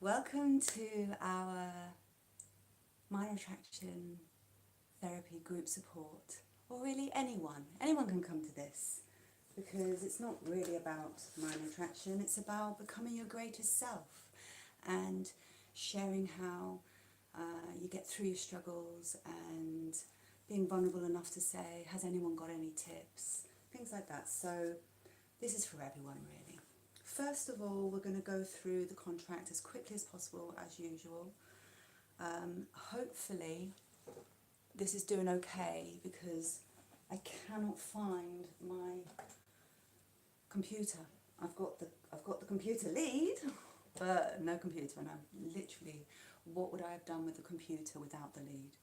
Welcome to our Mind Attraction Therapy Group Support, or really anyone. Anyone can come to this because it's not really about mind attraction, it's about becoming your greatest self and sharing how you get through your struggles and being vulnerable enough to say, has anyone got any tips? Things like that. So this is for everyone really. First of all, we're going to go through the contract as quickly as possible, as usual. Hopefully this is doing okay because I cannot find my computer. I've got the computer lead, but no computer. And literally, what would I have done with the computer without the lead?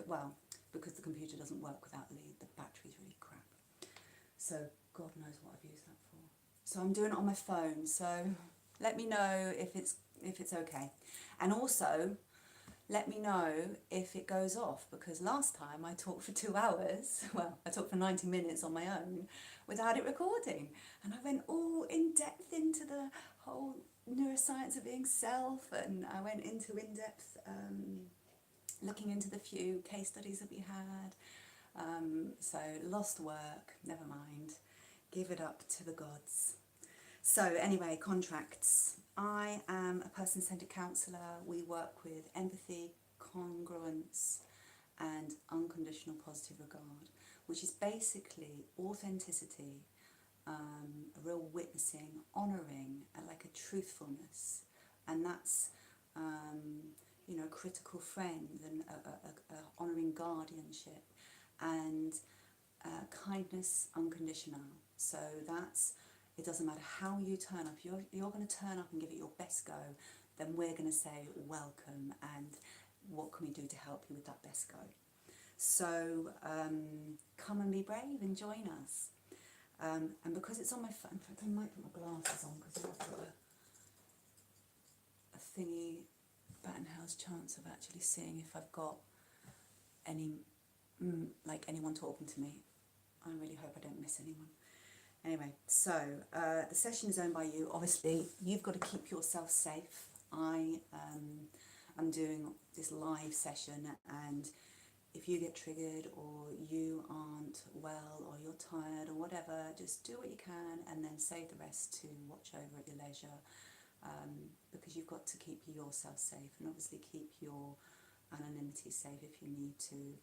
Well, because the computer doesn't work without the lead. The battery's really crap. So God knows what I've used that for. So I'm doing it on my phone. So let me know if it's okay, and also let me know if it goes off, because last time I talked for 2 hours, well, I talked for 90 minutes on my own without it recording, and I went all in depth into the whole neuroscience of being self, and I went into in-depth looking into the few case studies that we had, so lost work, never mind, give it up to the gods. So anyway, contracts. I am a person-centered counsellor. We work with empathy, congruence and unconditional positive regard, which is basically authenticity, a real witnessing, honouring, like a truthfulness, and that's a critical friend and a honouring guardianship, and kindness unconditional. So that's, it doesn't matter how you turn up, you're going to turn up and give it your best go, then we're going to say welcome and what can we do to help you with that best go. So come and be brave and join us. And because it's on my phone, in fact I might put my glasses on because I've got a thingy, bat and hell's chance of actually seeing if I've got any, like anyone talking to me. I really hope I don't miss anyone. Anyway, so the session is owned by you. Obviously, you've got to keep yourself safe. I'm doing this live session, and if you get triggered or you aren't well or you're tired or whatever, just do what you can and then save the rest to watch over at your leisure, because you've got to keep yourself safe and obviously keep your anonymity safe if you need to,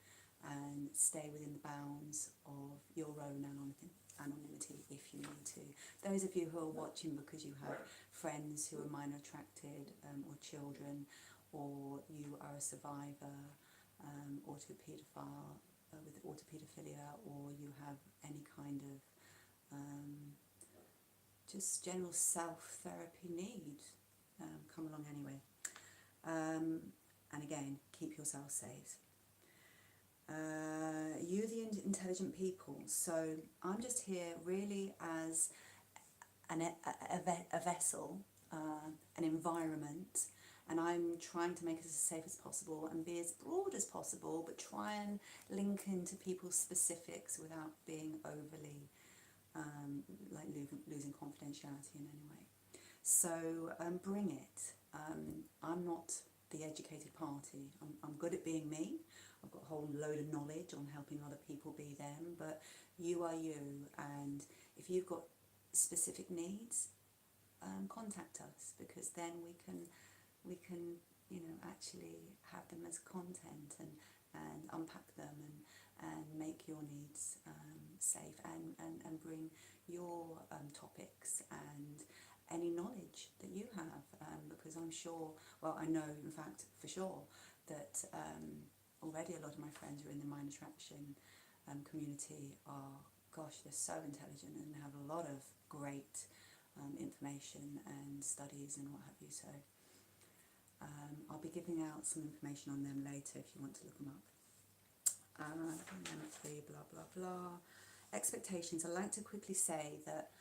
and stay within the bounds of your own anonymity if you need to. Those of you who are watching because you have friends who are minor attracted, or children, or you are a survivor, autopaedophile, with autopaedophilia, or you have any kind of just general self-therapy need, come along anyway. And again, keep yourself safe. You the intelligent people, so I'm just here really as a vessel, an environment, and I'm trying to make it as safe as possible and be as broad as possible, but try and link into people's specifics without being overly like losing confidentiality in any way. So bring it. I'm not the educated party. I'm good at being me. I've got a whole load of knowledge on helping other people be them, but you are you, and if you've got specific needs, contact us, because then we can actually have them as content and unpack them and make your needs safe, and bring your topics and any knowledge that you have, because I'm sure, well, I know in fact for sure that already a lot of my friends who are in the mind attraction community are, gosh, they're so intelligent and have a lot of great information and studies and what have you. So I'll be giving out some information on them later if you want to look them up. Blah blah blah. Expectations. I like to quickly say that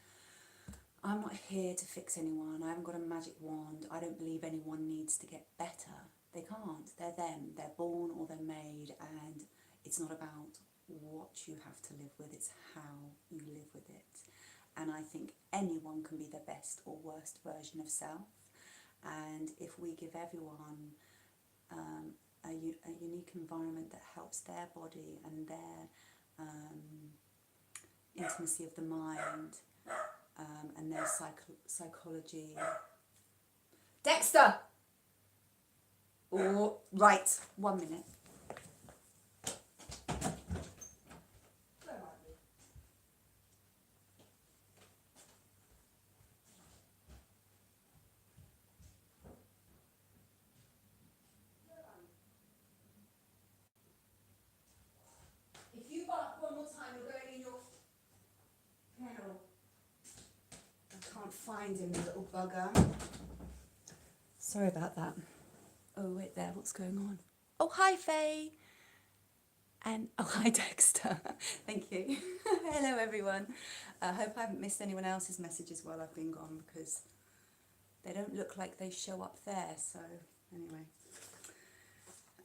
I'm not here to fix anyone. I haven't got a magic wand. I don't believe anyone needs to get better. They can't. They're them. They're born or they're made, and it's not about what you have to live with, it's how you live with it. And I think anyone can be their best or worst version of self, And if we give everyone a unique environment that helps their body and their intimacy of the mind and their psychology. Dexter! Oh, right, 1 minute. If you bark one more time, you're going in your kennel. I can't find him, the little bugger. Sorry about that. Oh, wait there, what's going on? Oh, hi, Faye. And, oh, hi, Dexter. Thank you. Hello, everyone. I hope I haven't missed anyone else's messages while I've been gone, because they don't look like they show up there, so anyway.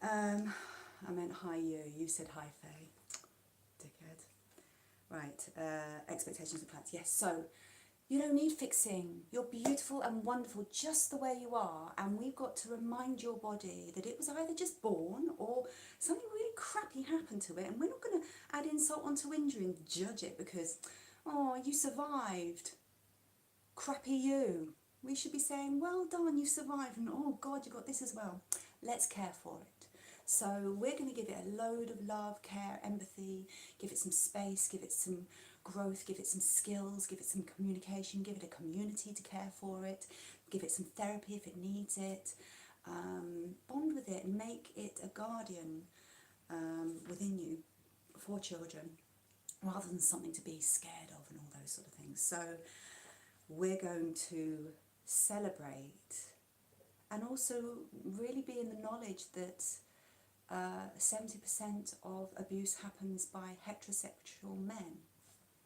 I meant hi you. You said hi, Faye. Dickhead. Right, expectations and plans. Yes, so you don't need fixing. You're beautiful and wonderful just the way you are, and we've got to remind your body that it was either just born or something really crappy happened to it, and we're not going to add insult onto injury and judge it because, oh, you survived. Crappy you. We should be saying, well done, you survived, and oh God, you got this as well. Let's care for it. So we're going to give it a load of love, care, empathy, give it some space, give it some growth, give it some skills, give it some communication, give it a community to care for it, give it some therapy if it needs it, bond with it and make it a guardian within you for children rather than something to be scared of and all those sort of things. So we're going to celebrate and also really be in the knowledge that 70% of abuse happens by heterosexual men.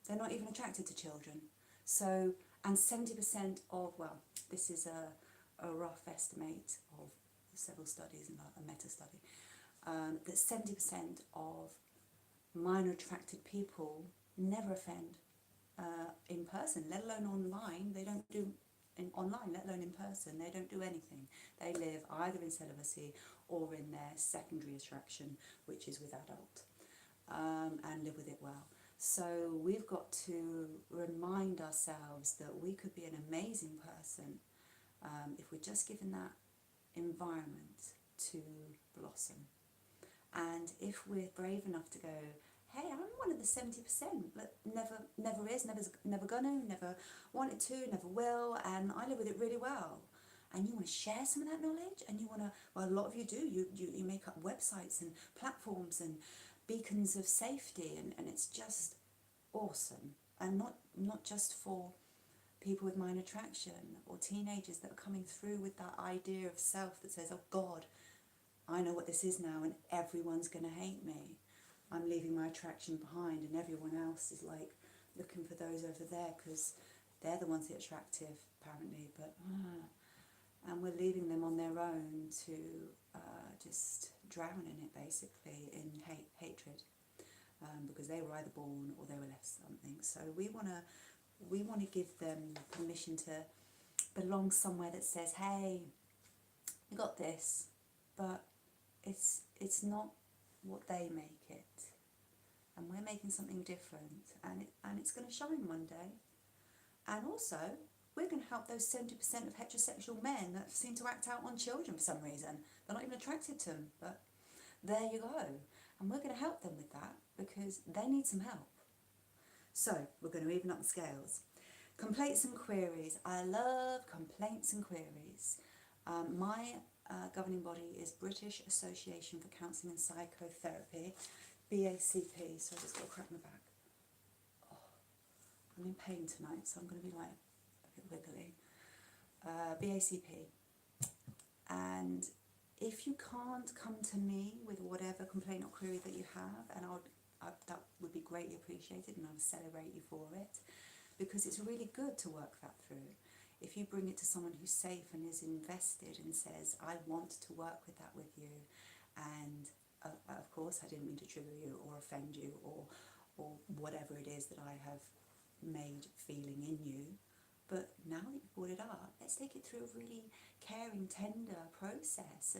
They're not even attracted to children. So, and 70% of, well, this is a rough estimate of several studies and a meta-study, that 70% of minor attracted people never offend in person, let alone online. They don't do online, let alone in person. They don't do anything. They live either in celibacy or in their secondary attraction, which is with adult, and live with it well. So we've got to remind ourselves that we could be an amazing person if we're just given that environment to blossom. And if we're brave enough to go, hey, I'm one of the 70%, but never is, never gonna, never wanted to, never will, and I live with it really well. And you want to share some of that knowledge, and you want to, well, a lot of you do, you make up websites and platforms and beacons of safety, and it's just awesome. And not just for people with minor attraction or teenagers that are coming through with that idea of self that says, oh God, I know what this is now and everyone's going to hate me. I'm leaving my attraction behind and everyone else is like looking for those over there because they're the ones that are attractive apparently, but and we're leaving them on their own to just drown in it basically, in hatred, because they were either born or they were left something. So we want to give them permission to belong somewhere that says, hey, you got this, but it's not what they make it, and we're making something different, and it's going to shine one day. And also we're going to help those 70% of heterosexual men that seem to act out on children for some reason. They're not even attracted to them, but there you go. And we're going to help them with that because they need some help. So we're going to even up the scales. Complaints and queries. I love complaints and queries. My governing body is British Association for Counselling and Psychotherapy, BACP. So I just got to crack my back. Oh, I'm in pain tonight, so I'm going to be like a bit wiggly. BACP. And if you can't come to me with whatever complaint or query that you have, and that would be greatly appreciated, and I would celebrate you for it, because it's really good to work that through. If you bring it to someone who's safe and is invested and says, I want to work with that with you, and of course I didn't mean to trigger you or offend you or whatever it is that I have made feeling in you, But now that you've brought it up, let's take it through a really caring, tender process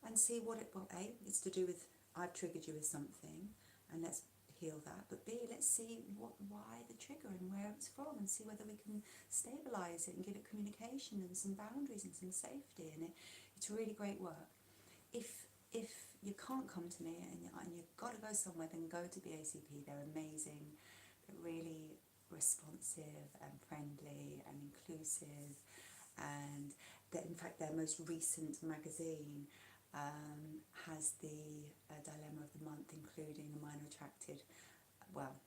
and see what it, well, A, it's to do with, I've triggered you with something, and let's heal that, but B, let's see why the trigger and where it's from, and see whether we can stabilise it and give it communication and some boundaries and some safety. And it's really great work. If you can't come to me and you've got to go somewhere, then go to BACP. They're amazing. They're really responsive and friendly and inclusive, and in fact their most recent magazine has the dilemma of the month, including a minor attracted, well,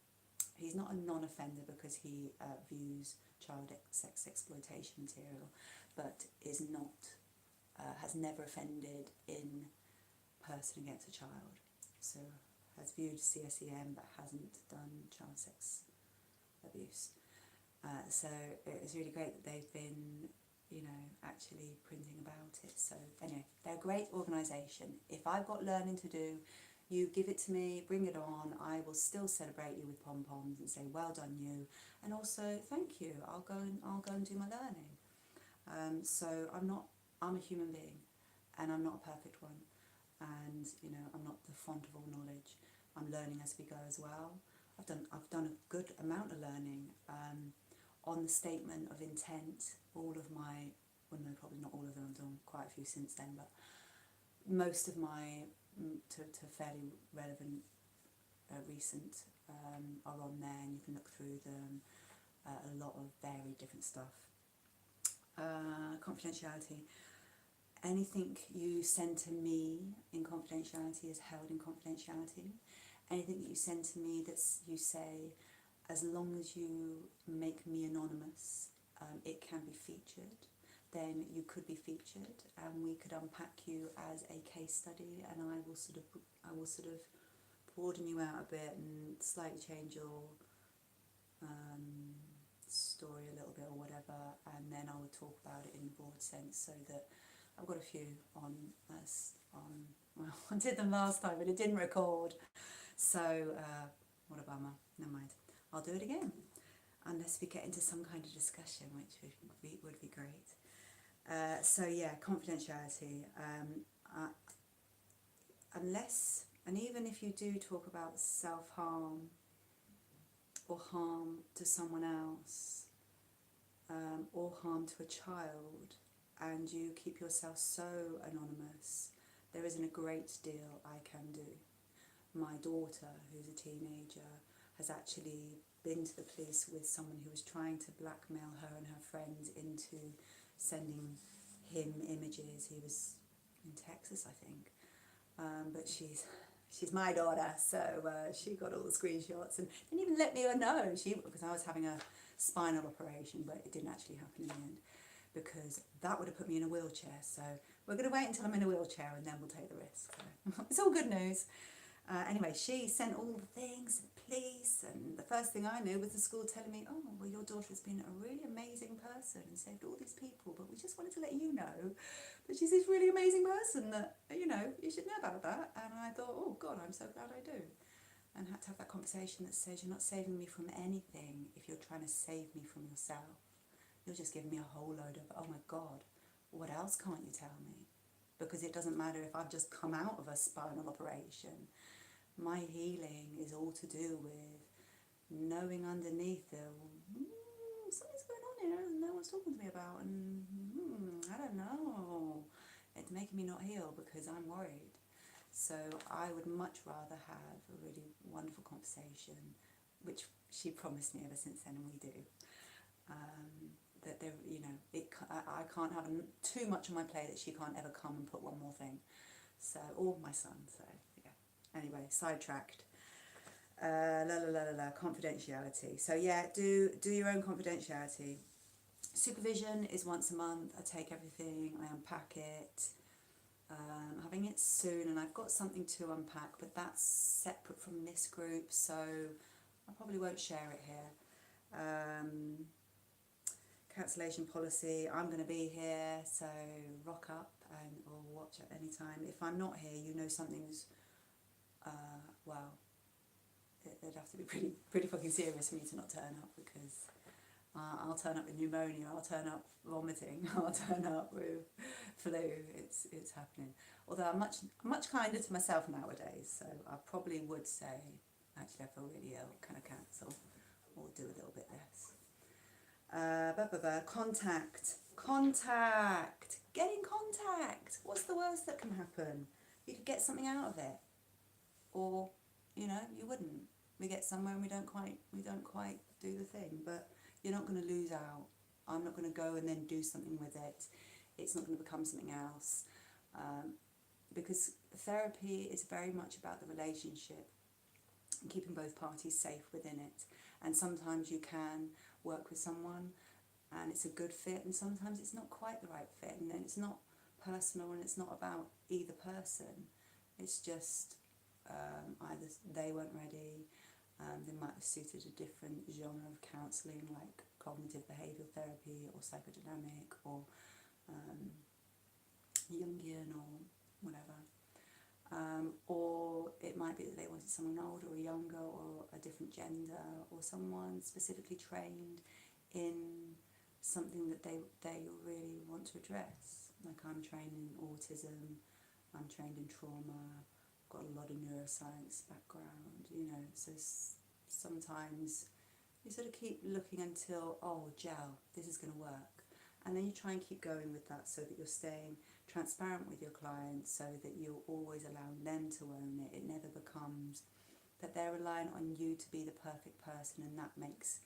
he's not a non-offender because he views child sex exploitation material, but is not, has never offended in person against a child, so has viewed CSEM but hasn't done child sex abuse. So it's really great that they've been, you know, actually printing about it. So anyway, they're a great organisation. If I've got learning to do, you give it to me, bring it on. I will still celebrate you with pom-poms and say well done you, and also thank you. I'll go and do my learning. So I'm a human being, and I'm not a perfect one, and you know, I'm not the font of all knowledge. I'm learning as we go as well. I've done a good amount of learning on the statement of intent. All of my, well no, probably not all of them, I've done quite a few since then, but most of my to fairly relevant recent are on there, and you can look through them. A lot of very different stuff. Confidentiality. Anything you send to me in confidentiality is held in confidentiality. Anything that you send to me that's, you say, as long as you make me anonymous, it can be featured, then you could be featured, and we could unpack you as a case study, and I will sort of broaden you out a bit and slightly change your story a little bit or whatever, and then I will talk about it in a broad sense, so that I've got a few on well, I did them last time but it didn't record, so what a bummer. Never mind, I'll do it again, unless we get into some kind of discussion, which would be great. So yeah, confidentiality. Unless, and even if you do talk about self-harm or harm to someone else, or harm to a child, and you keep yourself so anonymous, there isn't a great deal I can do. My daughter, who's a teenager, has actually been to the police with someone who was trying to blackmail her and her friends into sending him images. He was in Texas, I think, but she's my daughter, so she got all the screenshots and didn't even let me know, because I was having a spinal operation, but it didn't actually happen in the end, because that would have put me in a wheelchair. So we're going to wait until I'm in a wheelchair and then we'll take the risk. So it's all good news. Anyway, she sent all the things to the police, and the first thing I knew was the school telling me, oh, well, your daughter's been a really amazing person and saved all these people, but we just wanted to let you know that she's this really amazing person that, you know, you should know about that. And I thought, oh God, I'm so glad I do. And had to have that conversation that says, you're not saving me from anything if you're trying to save me from yourself. You're just giving me a whole load of, oh my God, what else can't you tell me? Because it doesn't matter if I've just come out of a spinal operation. My healing is all to do with knowing underneath something's going on here and no one's talking to me about, and I don't know. It's making me not heal because I'm worried. So I would much rather have a really wonderful conversation, which she promised me ever since then, and we do. That there, you know, I can't have too much on my plate that she can't ever come and put one more thing. So, or my son. So yeah. Anyway, sidetracked. Confidentiality. So yeah, do your own confidentiality. Supervision is once a month. I take everything, I unpack it. Having it soon, and I've got something to unpack, but that's separate from this group, so I probably won't share it here. Cancellation policy, I'm going to be here, so rock up or watch at any time. If I'm not here, you know something's, well, it'd have to be pretty fucking serious for me to not turn up, because I'll turn up with pneumonia, I'll turn up vomiting, I'll turn up with flu. It's happening. Although I'm much kinder to myself nowadays, so I probably would say, actually I feel really ill, can I cancel? Or do a little bit less. Contact. Get in contact. What's the worst that can happen? You could get something out of it, or you wouldn't. We get somewhere and we don't quite do the thing, but you're not going to lose out. I'm not going to go and then do something with it. It's not going to become something else, because therapy is very much about the relationship and keeping both parties safe within it. And sometimes you can work with someone and it's a good fit, and sometimes it's not quite the right fit, and then it's not personal and it's not about either person. It's just either they weren't ready, they might have suited a different genre of counselling, like cognitive behavioural therapy or psychodynamic or Jungian or whatever. Or it might be that they wanted someone older or younger or a different gender, or someone specifically trained in something that they really want to address. Like I'm trained in autism, I'm trained in trauma, I've got a lot of neuroscience background, so sometimes you sort of keep looking until, gel, this is going to work. And then you try and keep going with that so that you're staying transparent with your clients, so that you're always allowing them to own it. It never becomes that they're relying on you to be the perfect person, and that makes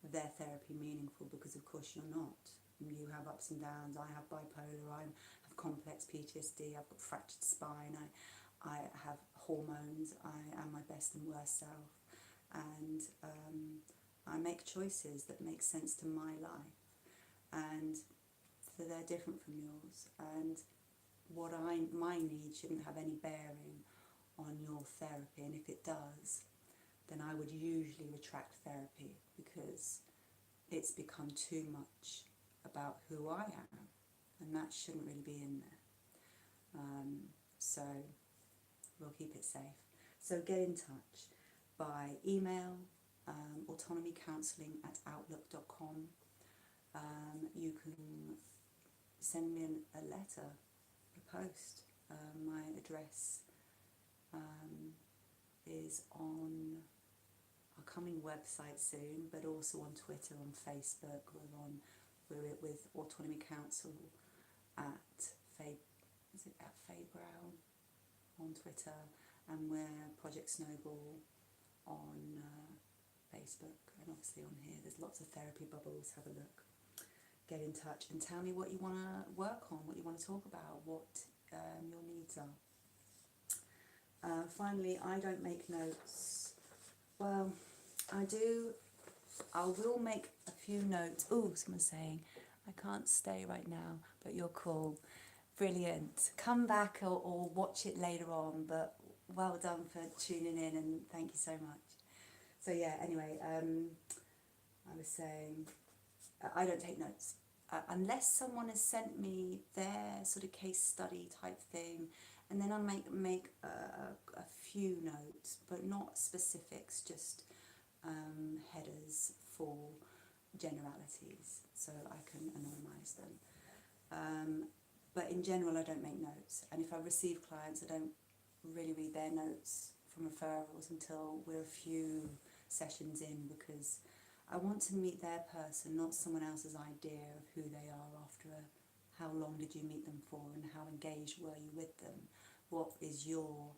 their therapy meaningful, because of course you're not. You have ups and downs. I have bipolar, I have complex PTSD, I've got fractured spine, I have hormones, I am my best and worst self, and I make choices that make sense to my life, and so they're different from yours, and my needs shouldn't have any bearing on your therapy, and if it does, then I would usually retract therapy, because it's become too much about who I am, and that shouldn't really be in there. So we'll keep it safe. So get in touch by email, autonomycounselling@outlook.com. You can send me a letter, a post. My address is on our coming website soon, but also on Twitter, on Facebook. We're with Autonomy Council at Faye Brown on Twitter, and we're Projectsnowball on Facebook, and obviously on here. There's lots of therapy bubbles. Have a look. Get in touch and tell me what you want to work on, what you want to talk about, what your needs are. Finally, I don't make notes. Well, I do. I will make a few notes. Oh, someone's saying, I can't stay right now, but you're cool. Brilliant. Come back or watch it later on, but well done for tuning in, and thank you so much. So yeah, anyway, I was saying, I don't take notes. Unless someone has sent me their sort of case study type thing, and then I make a few notes, but not specifics, just headers for generalities, so I can anonymise them. But in general, I don't make notes, and if I receive clients, I don't really read their notes from referrals until we're a few sessions in, because I want to meet their person, not someone else's idea of who they are after how long did you meet them for, and how engaged were you with them, what is your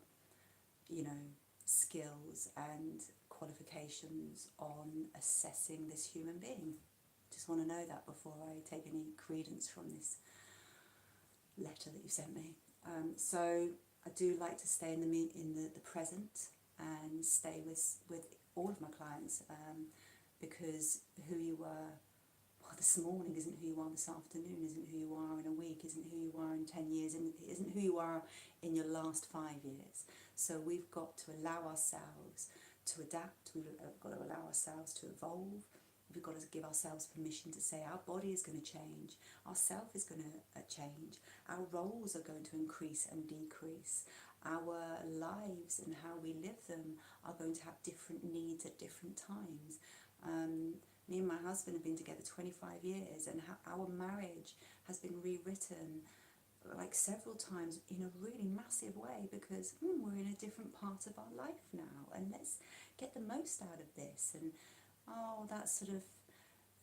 skills and qualifications on assessing this human being. Just want to know that before I take any credence from this letter that you sent me. So I do like to stay in the present and stay with all of my clients, because who you were this morning isn't who you are this afternoon, isn't who you are in a week, isn't who you are in 10 years, isn't who you are in your last 5 years. So we've got to allow ourselves to adapt, we've got to allow ourselves to evolve, we've got to give ourselves permission to say our body is going to change, our self is going to change, our roles are going to increase and decrease, our lives and how we live them are going to have different needs at different times. Me and my husband have been together 25 years, and our marriage has been rewritten like several times in a really massive way because we're in a different part of our life now, and let's get the most out of this. And oh, that's sort of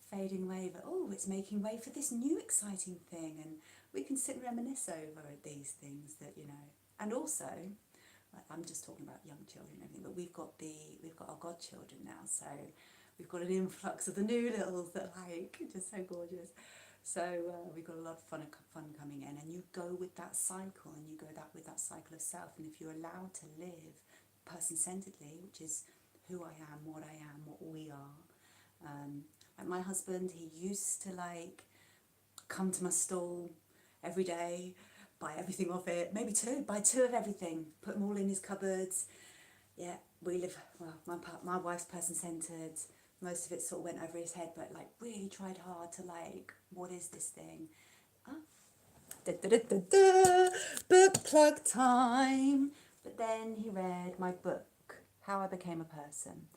fading away, but oh, it's making way for this new exciting thing, and we can sit and reminisce over these things that, you know. And also, like, I'm just talking about young children and everything, but we've got our godchildren now, so we've got an influx of the new littles that are like just so gorgeous. So we've got a lot of fun coming in, and you go with that cycle, and you go with that cycle of self. And if you're allowed to live person-centeredly, which is who I am, what we are. Like my husband, he used to like come to my stall every day, buy everything off it, maybe buy two of everything, put them all in his cupboards. Yeah, we live, well, my wife's person-centered. Most of it sort of went over his head, but like really tried hard to like, what is this thing? Da, da, da, da, da, book plug time. But then he read my book, How I Became a Person.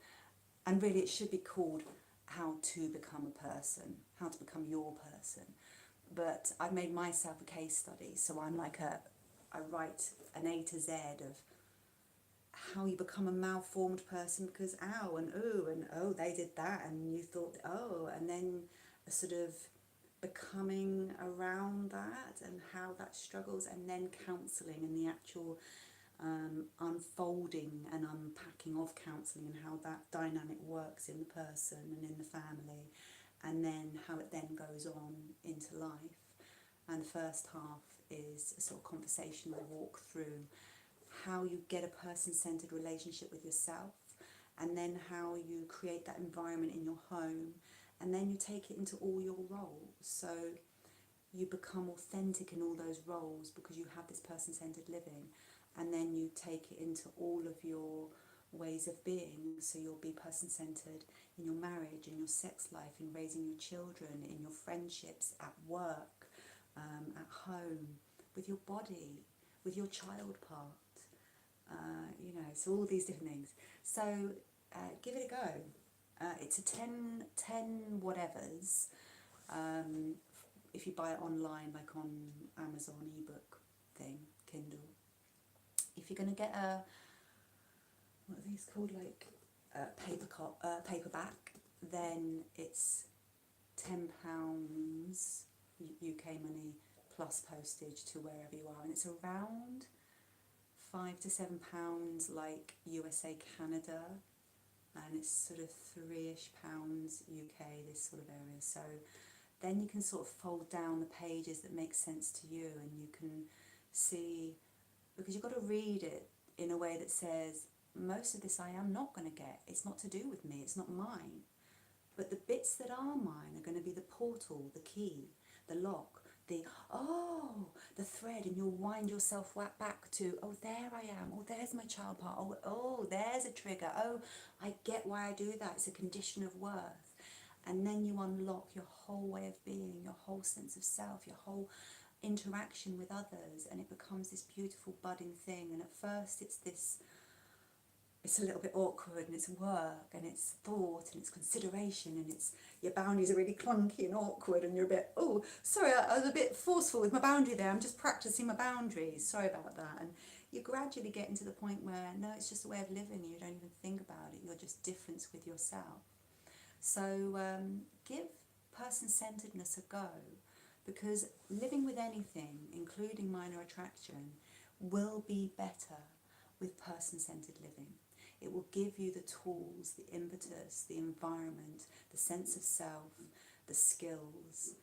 And really it should be called How to Become a Person, How to Become Your Person. But I've made myself a case study, so I'm like I write an A to Z of how you become a malformed person because ow and oh they did that and you thought oh, and then a sort of becoming around that and how that struggles, and then counselling and the actual unfolding and unpacking of counselling and how that dynamic works in the person and in the family, and then how it then goes on into life. And the first half is a sort of conversational walk through how you get a person-centered relationship with yourself, and then how you create that environment in your home, and then you take it into all your roles. So you become authentic in all those roles because you have this person-centered living, and then you take it into all of your ways of being. So you'll be person-centered in your marriage, in your sex life, in raising your children, in your friendships, at work, at home, with your body, with your child part. You know, so all these different things. So give it a go. It's a 10 whatevers. If you buy it online, like on Amazon ebook thing, Kindle. If you're going to get what are these called, like paperback, then it's £10 UK money plus postage to wherever you are, and it's around £5 to £7 like USA, Canada, and it's sort of £3ish UK, this sort of area. So then you can sort of fold down the pages that make sense to you, and you can see, because you've got to read it in a way that says, most of this I am not going to get, it's not to do with me, it's not mine, but the bits that are mine are going to be the portal, the key, the lock, the thread, and you'll wind yourself back to, oh, there I am, oh, there's my child part, oh, there's a trigger, oh, I get why I do that, it's a condition of worth. And then you unlock your whole way of being, your whole sense of self, your whole interaction with others, and it becomes this beautiful budding thing. And at first it's a little bit awkward, and it's work, and it's thought, and it's consideration, and it's, your boundaries are really clunky and awkward, and you're a bit, oh, sorry, I was a bit forceful with my boundary there, I'm just practicing my boundaries, sorry about that. And you gradually get into the point where, no, it's just a way of living, and you don't even think about it, you're just difference with yourself. So give person-centeredness a go, because living with anything, including minor attraction, will be better with person-centered living. It will give you the tools, the impetus, the environment, the sense of self, the skills,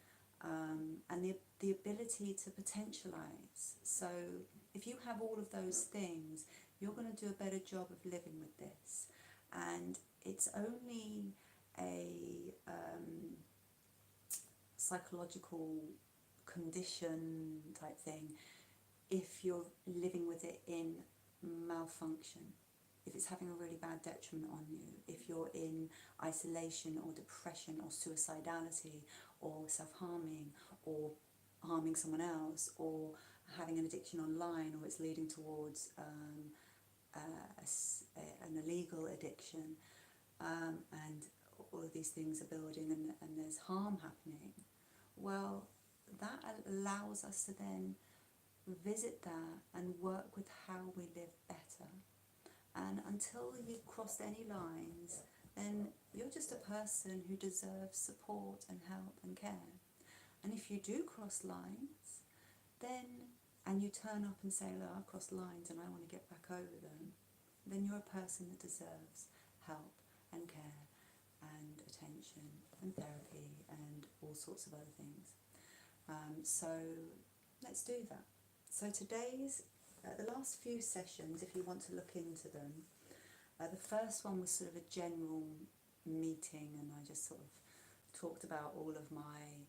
and the ability to potentialize. So if you have all of those things, you're going to do a better job of living with this. And it's only a psychological condition type thing if you're living with it in malfunction, if it's having a really bad detriment on you, if you're in isolation or depression or suicidality or self-harming or harming someone else or having an addiction online, or it's leading towards an illegal addiction, and all of these things are building and there's harm happening, well, that allows us to then visit that and work with how we live better. And until you've crossed any lines, then you're just a person who deserves support and help and care. And if you do cross lines, then, and you turn up and say, look, I've crossed lines and I want to get back over them, then you're a person that deserves help and care and attention and therapy and all sorts of other things. So let's do that. So today's, the last few sessions, if you want to look into them, the first one was sort of a general meeting, and I just sort of talked about all of my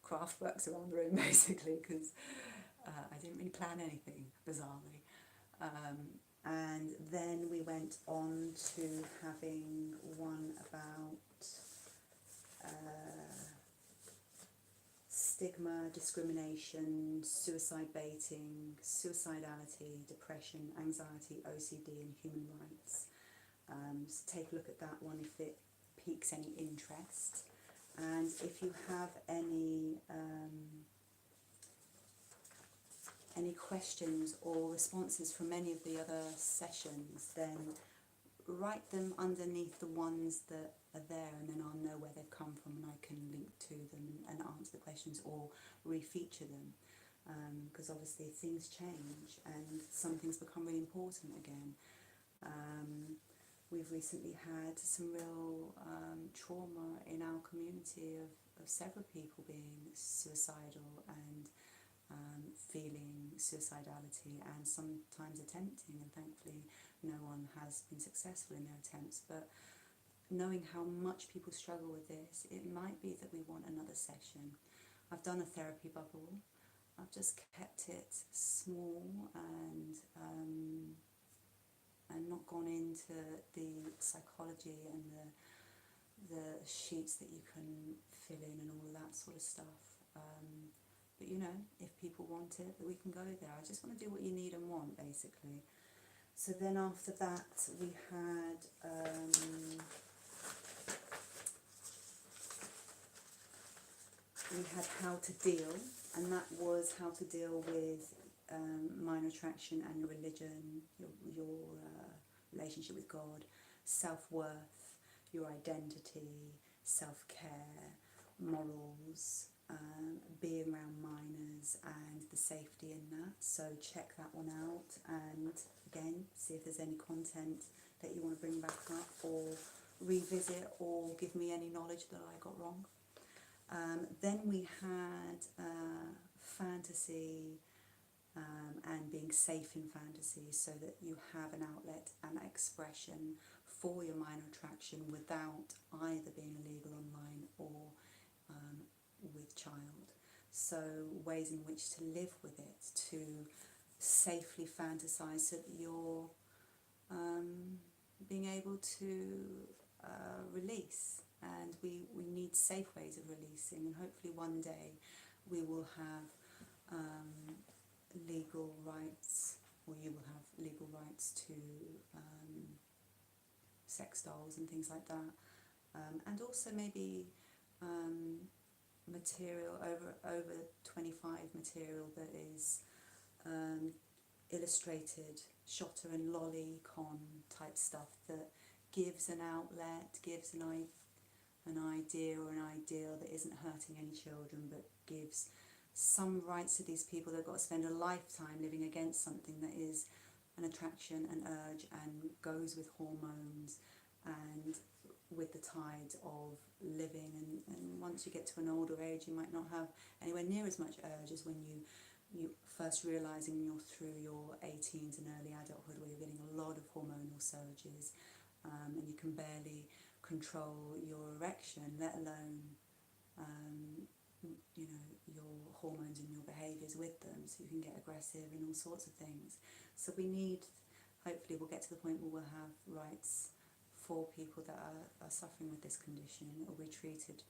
craft works around the room, basically, because I didn't really plan anything, bizarrely. And then we went on to having one about stigma, discrimination, suicide baiting, suicidality, depression, anxiety, OCD and human rights. So take a look at that one if it piques any interest. And if you have any questions or responses from any of the other sessions, then write them underneath the ones that are there, and then I'll know where they've come from and I can link to them and answer the questions or refeature them, because obviously things change and some things become really important again. We've recently had some real trauma in our community of several people being suicidal and feeling suicidality and sometimes attempting, and thankfully no one has been successful in their attempts. But knowing how much people struggle with this, it might be that we want another session. I've done a therapy bubble. I've just kept it small and not gone into the psychology and the sheets that you can fill in and all of that sort of stuff. But you know, if people want it, we can go there. I just want to do what you need and want, basically. So then after that we had how to deal, and that was how to deal with minor attraction and your religion, your relationship with God, self-worth, your identity, self-care, morals, being around minors and the safety in that. So check that one out, and again, see if there's any content that you want to bring back up or revisit or give me any knowledge that I got wrong. Then we had fantasy and being safe in fantasy, so that you have an outlet and expression for your minor attraction without either being illegal online or with child. So ways in which to live with it, to safely fantasize, so that you're being able to release. And we need safe ways of releasing, and hopefully one day we will have legal rights, or you will have legal rights to sex dolls and things like that, and also maybe material, over 25 material that is illustrated, shotter and lolicon type stuff that gives an outlet, gives an idea or an ideal that isn't hurting any children, but gives some rights to these people that have got to spend a lifetime living against something that is an attraction, an urge, and goes with hormones and with the tide of living. And once you get to an older age, you might not have anywhere near as much urge as when you first realising you're through your 18s and early adulthood, where you're getting a lot of hormonal surges, and you can barely control your erection, let alone you know, your hormones and your behaviours with them, so you can get aggressive and all sorts of things. So we need, hopefully we'll get to the point where we'll have rights for people that are suffering with this condition. It will be treated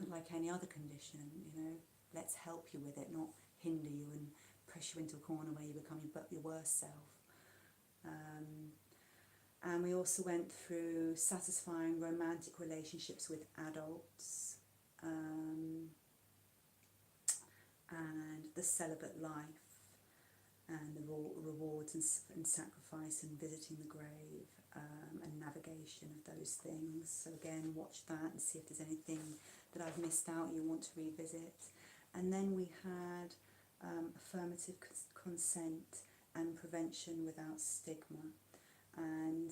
like any other condition, you know. Let's help you with it, not hinder you and press you into a corner where you become your worst self. And we also went through satisfying romantic relationships with adults, and the celibate life, and the rewards and sacrifice and visiting the grave, and navigation of those things. So again, watch that and see if there's anything that I've missed out you want to revisit. And then we had affirmative consent and prevention without stigma. And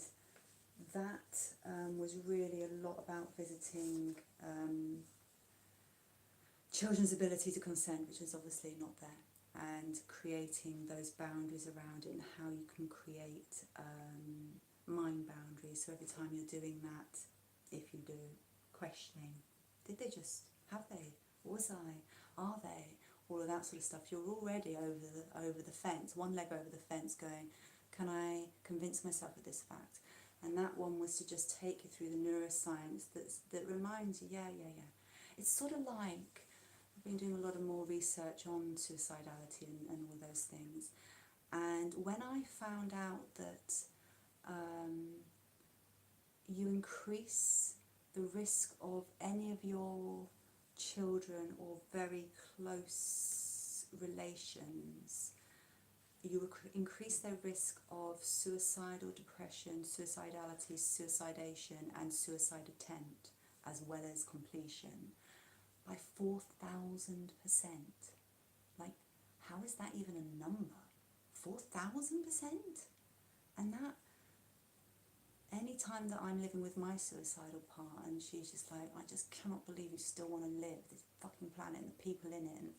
that was really a lot about visiting children's ability to consent, which is obviously not there, and creating those boundaries around it, and how you can create mind boundaries. So every time you're doing that, if you do, questioning, did they just, have they, was I, are they, all of that sort of stuff, you're already over the fence, one leg over the fence, going, can I convince myself of this fact? And that one was to just take you through the neuroscience that reminds you, yeah. It's sort of like, I've been doing a lot of more research on suicidality and all those things. And when I found out that you increase the risk of any of your children or very close relations, you increase their risk of suicidal depression, suicidality, suicidation, and suicide attempt, as well as completion, by 4,000%. Like, how is that even a number? 4,000%? And that, any time that I'm living with my suicidal part, and she's just like, I just cannot believe you still want to live this fucking planet and the people in it, and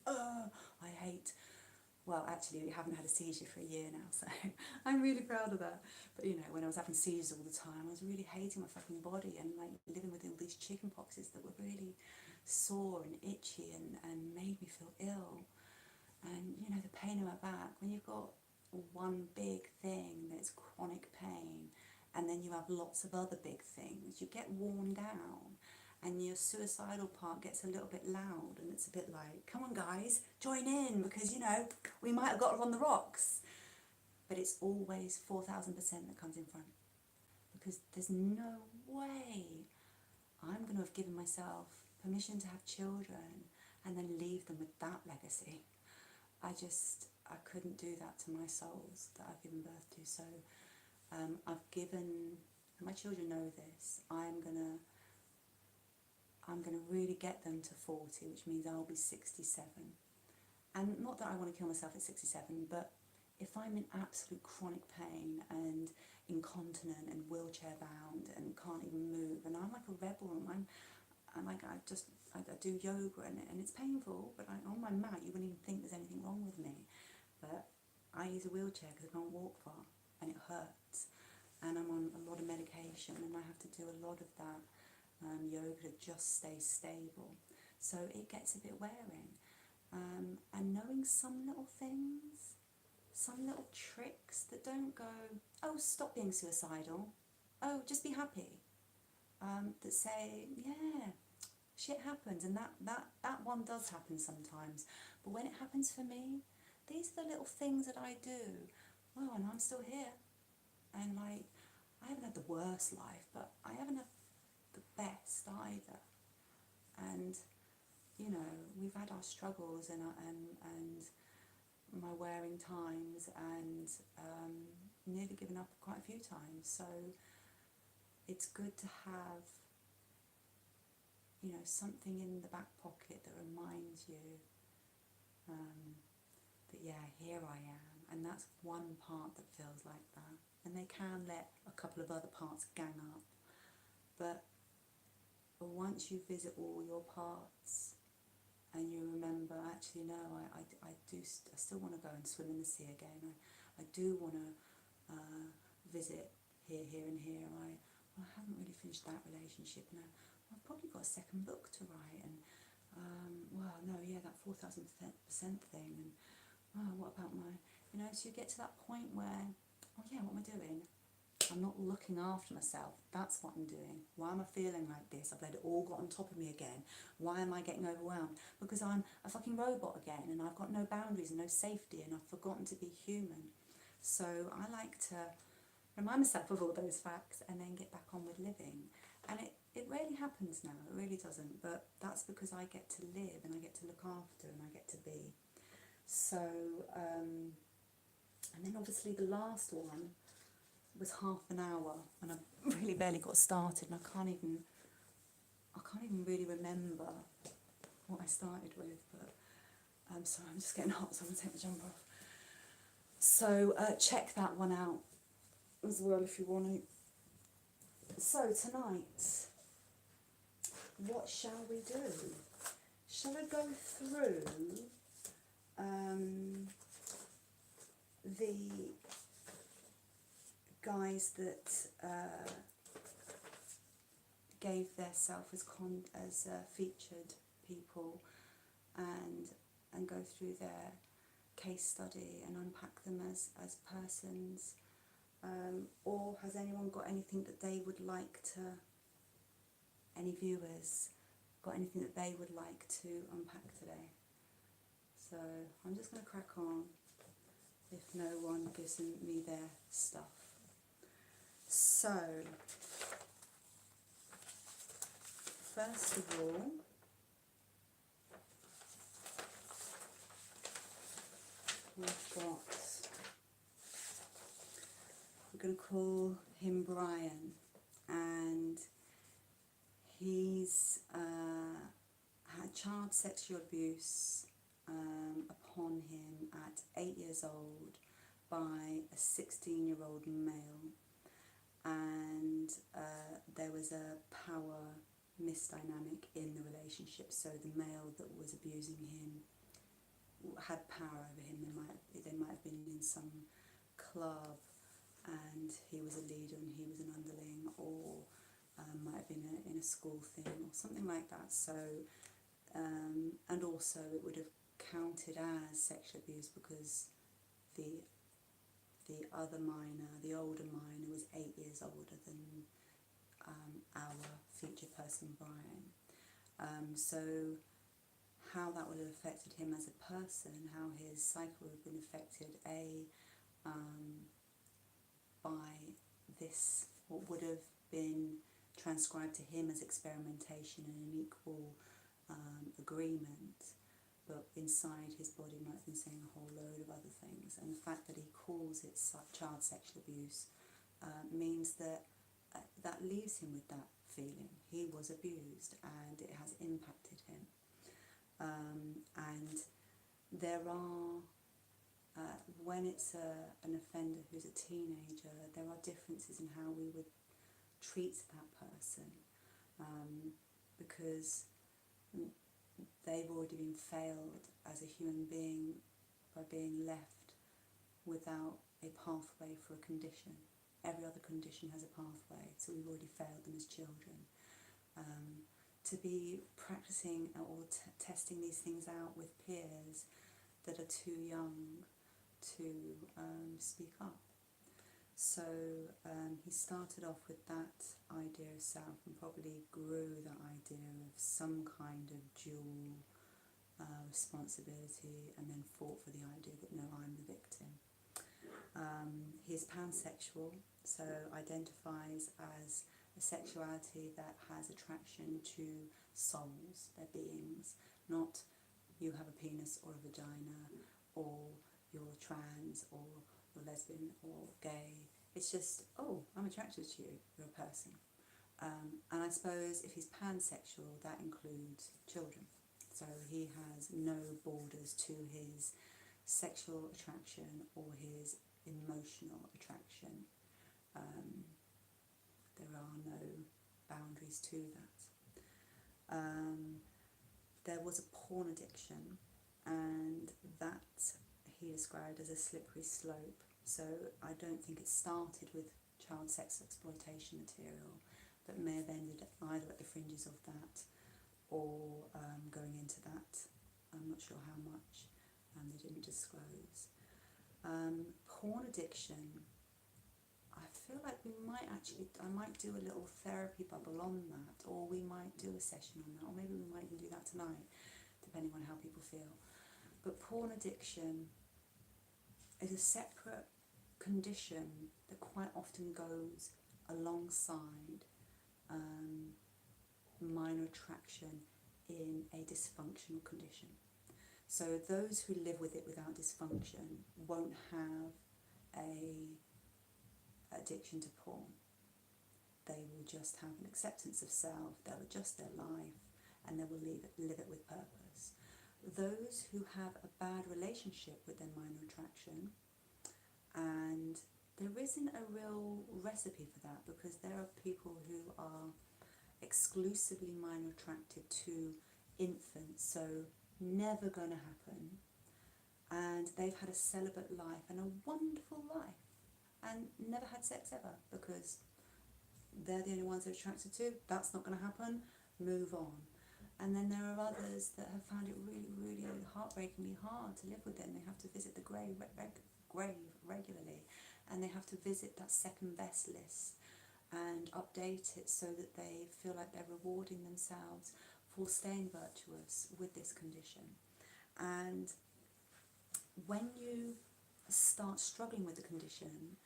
I hate. Well, actually, we haven't had a seizure for a year now, so I'm really proud of that. But you know, when I was having seizures all the time, I was really hating my fucking body, and like living with all these chicken poxes that were really sore and itchy and made me feel ill. And you know, the pain in my back, when you've got one big thing that's chronic pain, and then you have lots of other big things, you get worn down. And your suicidal part gets a little bit loud, and it's a bit like, come on guys, join in, because you know, we might have got her on the rocks. But it's always 4,000% that comes in front, because there's no way I'm going to have given myself permission to have children and then leave them with that legacy. I couldn't do that to my souls that I've given birth to. So I've given, and my children know this, I'm gonna really get them to 40, which means I'll be 67. And not that I want to kill myself at 67, but if I'm in absolute chronic pain and incontinent and wheelchair bound and can't even move, and I'm like a rebel, and I do yoga and it's painful, but on my mat you wouldn't even think there's anything wrong with me. But I use a wheelchair because I can't walk far, and it hurts, and I'm on a lot of medication, and I have to do a lot of that yoga to just stay stable. So it gets a bit wearing. And knowing some little things, some little tricks that don't go, oh, stop being suicidal, oh, just be happy, that say, yeah, shit happens, and that one does happen sometimes, but when it happens for me, these are the little things that I do. Well, and I'm still here, and like, I haven't had the worst life, but I haven't had the best either. And you know, we've had our struggles and my wearing times, and nearly given up quite a few times. So it's good to have, you know, something in the back pocket that reminds you that yeah, here I am. And that's one part that feels like that. And they can let a couple of other parts gang up, but once you visit all your parts and you remember, actually no, I still want to go and swim in the sea again, I do want to visit here and here, I haven't really finished that relationship, and I've probably got a second book to write, and well, no, yeah, that 4,000% thing, and what about my, you know, so you get to that point where, oh yeah, what am I doing? I'm not looking after myself. That's what I'm doing. Why am I feeling like this? I've let it all got on top of me again. Why am I getting overwhelmed? Because I'm a fucking robot again, and I've got no boundaries and no safety, and I've forgotten to be human. So I like to remind myself of all those facts, and then get back on with living. And it rarely happens now, it really doesn't, but that's because I get to live and I get to look after and I get to be. So, and then obviously the last one was half an hour, and I really barely got started, and I can't even really remember what I started with, but sorry, I'm just getting hot, so I'm going to take my jumper off. So check that one out as well if you want to. So tonight, what shall we do? Shall we go through the guys that gave their self as featured people, and go through their case study and unpack them as persons, or has anyone got anything that they would like to, any viewers got anything that they would like to unpack today? So I'm just going to crack on if no one gives me their stuff. So first of all, we're going to call him Brian, and he's had child sexual abuse upon him at 8 years old by a 16-year-old male, and there was a power misdynamic in the relationship. So the male that was abusing him had power over him. They might have been in some club and he was a leader and he was an underling, or might have been in a school thing or something like that. So and also it would have counted as sexual abuse because the other minor, the older minor, was 8 years older than our featured person Brian. So how that would have affected him as a person, how his psyche would have been affected by this, what would have been transcribed to him as experimentation and an equal agreement, but inside his body might have been saying a whole load of other things. And the fact that he calls it child sexual abuse means that that leaves him with that feeling. He was abused and it has impacted him. And there are, when it's an offender who's a teenager, there are differences in how we would treat that person, because they've already been failed as a human being by being left without a pathway for a condition. Every other condition has a pathway, so we've already failed them as children. To be practicing or testing these things out with peers that are too young to speak up. So he started off with that idea of self and probably grew that idea of some kind of dual responsibility, and then fought for the idea that no, I'm the victim. He's pansexual, so identifies as a sexuality that has attraction to souls, their beings, not you have a penis or a vagina, or you're trans, or you're lesbian or gay. It's just, oh, I'm attracted to you, you're a person. And I suppose if he's pansexual, that includes children. So he has no borders to his sexual attraction or his emotional attraction. There are no boundaries to that. There was a porn addiction, and that he described as a slippery slope. So I don't think it started with child sex exploitation material, but may have ended either at the fringes of that or going into that. I'm not sure how much, they didn't disclose. Porn addiction, I feel like I might do a little therapy bubble on that, or we might do a session on that, or maybe we might even do that tonight, depending on how people feel. But porn addiction is a separate condition that quite often goes alongside minor attraction in a dysfunctional condition. So those who live with it without dysfunction won't have a addiction to porn. They will just have an acceptance of self, they'll adjust their life, and they will live it with purpose. Those who have a bad relationship with their minor attraction, and there isn't a real recipe for that, because there are people who are exclusively minor attracted to infants, so never going to happen, and they've had a celibate life and a wonderful life and never had sex ever because they're the only ones they're attracted to. That's not going to happen. Move on. And then there are others that have found it really, really heartbreakingly hard to live with them. They have to visit the grave regularly, and they have to visit that second best list and update it so that they feel like they're rewarding themselves for staying virtuous with this condition. And when you start struggling with the condition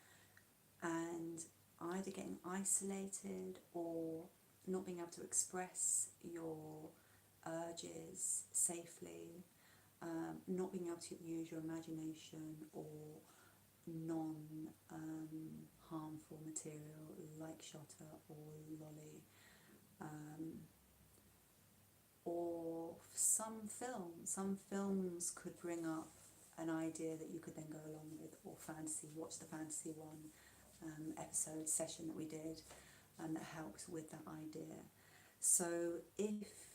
and either getting isolated or not being able to express your urges safely, not being able to use your imagination or non-harmful material like shotter or lolly, or some films could bring up an idea that you could then go along with, or fantasy, watch the Fantasy One episode session that we did, and that helps with that idea. So if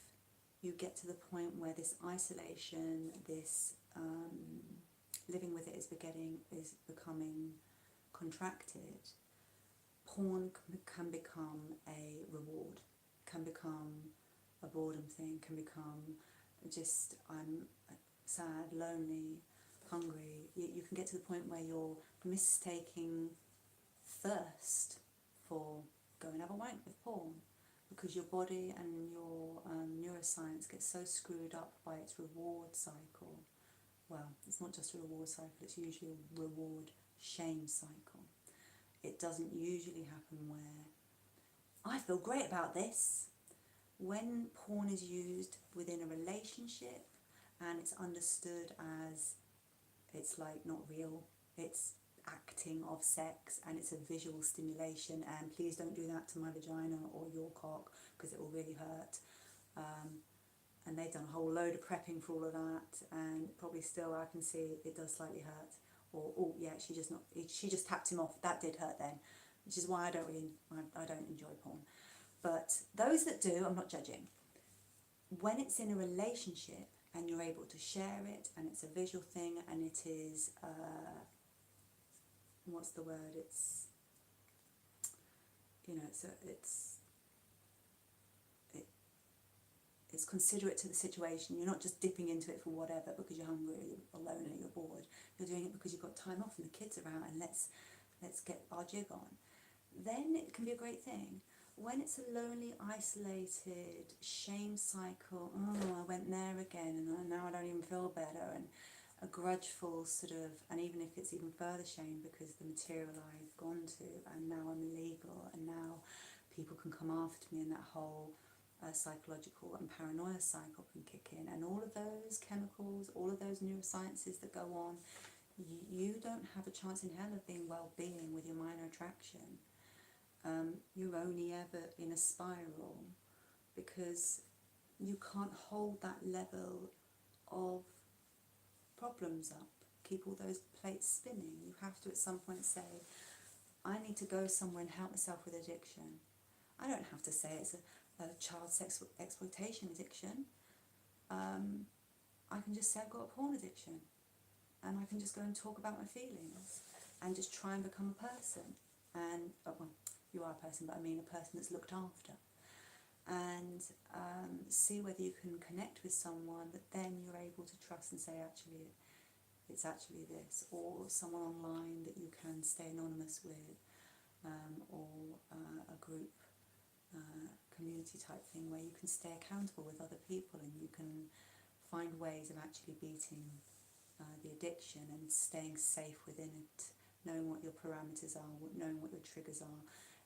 you get to the point where this isolation, this living with it is becoming contracted, porn can become a reward, can become a boredom thing, can become just, I'm sad, lonely, hungry. You can get to the point where you're mistaking thirst for go and have a wank with porn, because your body and your neuroscience gets so screwed up by its reward cycle. Well, it's not just a reward cycle, it's usually a reward shame cycle. It doesn't usually happen where I feel great about this. When porn is used within a relationship and it's understood as it's like not real, it's acting of sex and it's a visual stimulation, and please don't do that to my vagina or your cock because it will really hurt, and they've done a whole load of prepping for all of that, and probably still I can see it does slightly hurt, or oh yeah, she just tapped him off, that did hurt then, which is why I don't enjoy porn. But those that do, I'm not judging. When it's in a relationship and you're able to share it, and it's a visual thing, and it is what's the word? It's, you know, it's considerate to the situation. You're not just dipping into it for whatever because you're hungry or lonely, you're bored. You're doing it because you've got time off and the kids are out, and let's get our jig on. Then it can be a great thing. When it's a lonely, isolated shame cycle, oh, I went there again, and now I don't even feel better, and a grudgeful sort of, and even if it's even further shame because the material I've gone to, and now I'm illegal, and now people can come after me, and that whole psychological and paranoia cycle can kick in, and all of those chemicals, all of those neurosciences that go on, you don't have a chance in hell of being well-being with your minor attraction. You're only ever in a spiral because you can't hold that level of problems up, keep all those plates spinning. You have to at some point say, I need to go somewhere and help myself with addiction. I don't have to say it's a child sex exploitation addiction. I can just say I've got a porn addiction, and I can just go and talk about my feelings and just try and become a person. And well, you are a person, but I mean a person that's looked after, and see whether you can connect with someone that then you're able to trust and say, actually, it's actually this, or someone online that you can stay anonymous with, or a group community type thing where you can stay accountable with other people, and you can find ways of actually beating the addiction and staying safe within it knowing what your parameters are, knowing what your triggers are,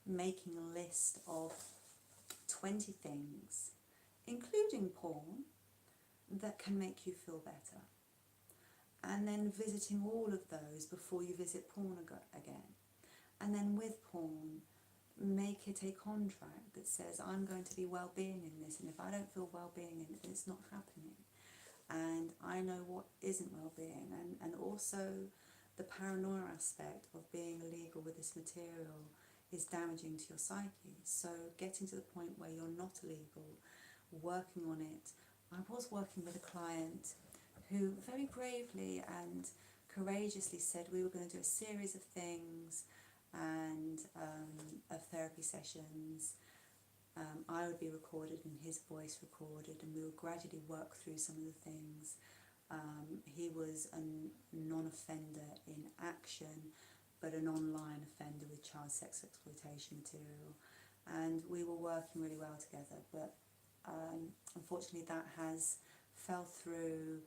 making a list of 20 things, including porn, that can make you feel better. And then visiting all of those before you visit porn again. And then with porn, make it a contract that says, I'm going to be well-being in this, and if I don't feel well-being in it, it's not happening. And I know what isn't well-being, and also the paranoia aspect of being illegal with this material is damaging to your psyche. So getting to the point where you're not illegal, working on it. I was working with a client who very bravely and courageously said we were going to do a series of things and of therapy sessions. I would be recorded and his voice recorded, and we would gradually work through some of the things. He was a non-offender in action, but an online offender with child sex exploitation material, and we were working really well together, but unfortunately that has fell through.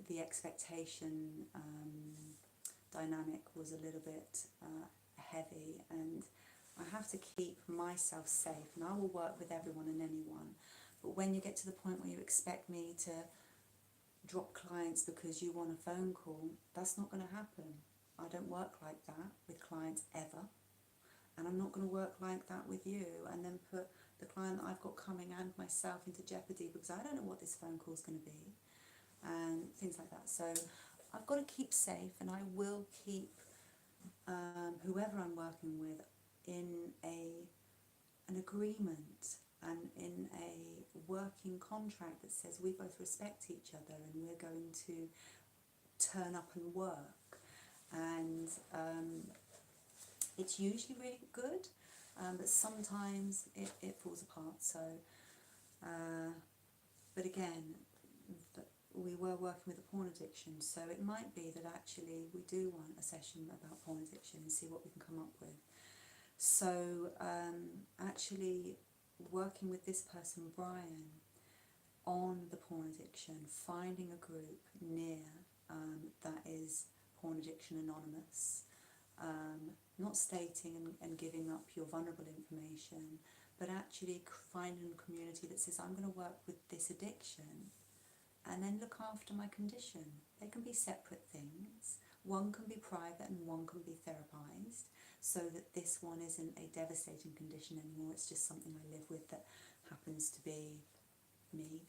The expectation dynamic was a little bit heavy, and I have to keep myself safe, and I will work with everyone and anyone, but when you get to the point where you expect me to drop clients because you want a phone call, that's not going to happen. I don't work like that with clients ever, and I'm not going to work like that with you and then put the client that I've got coming and myself into jeopardy because I don't know what this phone call is going to be, and things like that. So I've got to keep safe, and I will keep whoever I'm working with in an agreement and in a working contract that says we both respect each other and we're going to turn up and work. And it's usually really good, but sometimes it falls apart. So, but again, we were working with a porn addiction, so it might be that actually we do want a session about porn addiction and see what we can come up with. So actually working with this person, Brian, on the porn addiction, finding a group near that is Porn Addiction Anonymous, not stating and giving up your vulnerable information, but actually finding a community that says, I'm going to work with this addiction and then look after my condition. They can be separate things. One can be private and one can be therapized, so that this one isn't a devastating condition anymore. It's just something I live with that happens to be me.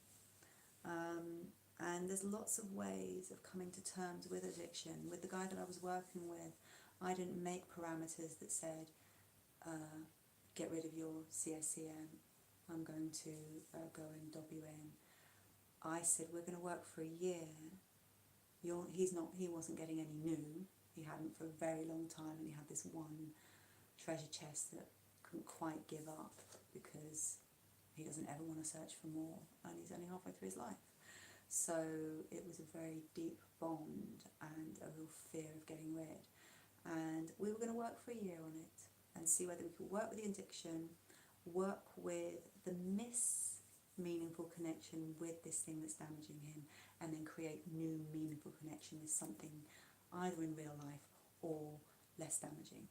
And there's lots of ways of coming to terms with addiction. With the guy that I was working with, I didn't make parameters that said, get rid of your CSCM, I'm going to go and dob you in. I said, we're going to work for a year. He wasn't getting any new. He hadn't for a very long time, and he had this one treasure chest that couldn't quite give up because he doesn't ever want to search for more, and he's only halfway through his life. So it was a very deep bond and a real fear of getting rid. And we were going to work for a year on it and see whether we could work with the addiction, work with the meaningful connection with this thing that's damaging him, and then create new meaningful connection with something either in real life or less damaging.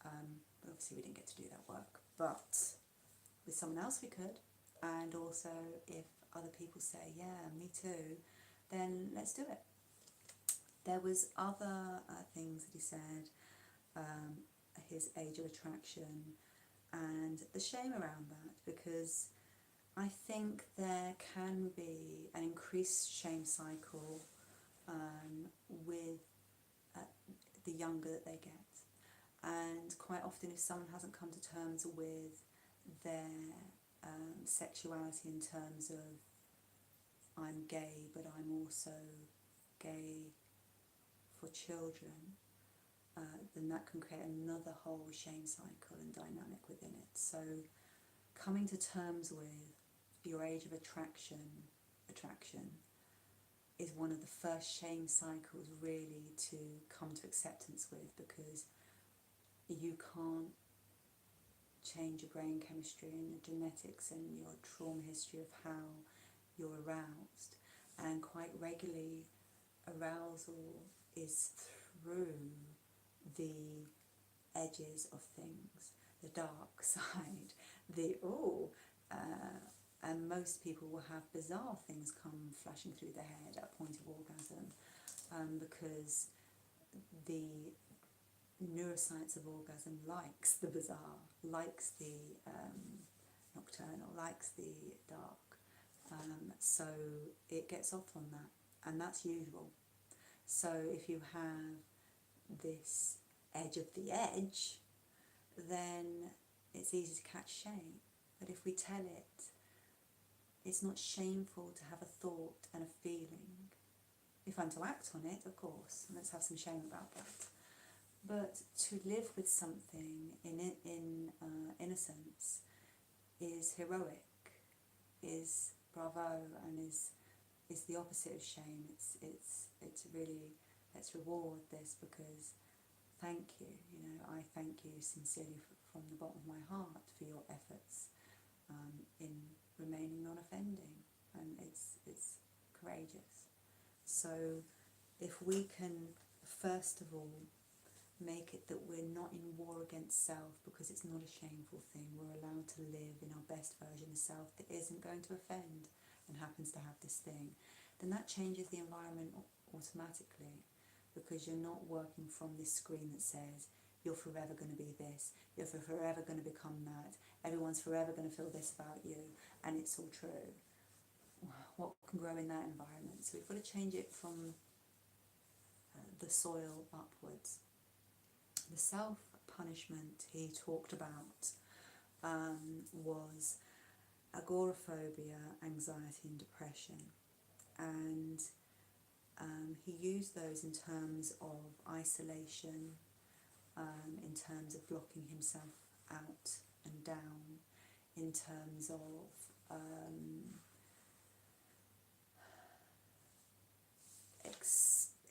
But obviously we didn't get to do that work, but with someone else we could. And also if other people say, yeah, me too, then let's do it. There was other things that he said, his age of attraction and the shame around that, because I think there can be an increased shame cycle with the younger that they get. And quite often if someone hasn't come to terms with their sexuality in terms of I'm gay but I'm also gay for children, then that can create another whole shame cycle and dynamic within it. So coming to terms with your age of attraction is one of the first shame cycles really to come to acceptance with, because you can't change your brain chemistry and your genetics and your trauma history of how you're aroused. And quite regularly arousal is through the edges of things, the dark side, and most people will have bizarre things come flashing through their head at point of orgasm, because the neuroscience of orgasm likes the bizarre, likes the nocturnal, likes the dark, so it gets off on that, and that's usual. So if you have this edge of the edge, then it's easy to catch shame. But if we tell it, it's not shameful to have a thought and a feeling. If I'm to act on it, of course, let's have some shame about that. But to live with something in innocence is heroic, is bravo, and is the opposite of shame. It's really, let's reward this, because thank you. I thank you sincerely from the bottom of my heart for your efforts in remaining non-offending, and it's courageous. So if we can first of all make it that we're not in war against self, because it's not a shameful thing, we're allowed to live in our best version of self that isn't going to offend and happens to have this thing, then that changes the environment automatically, because you're not working from this screen that says you're forever going to be this, you're forever going to become that, everyone's forever going to feel this about you, and it's all true. What can grow in that environment? So we've got to change it from the soil upwards. The self-punishment he talked about was agoraphobia, anxiety and depression, and he used those in terms of isolation, in terms of blocking himself out and down, in terms of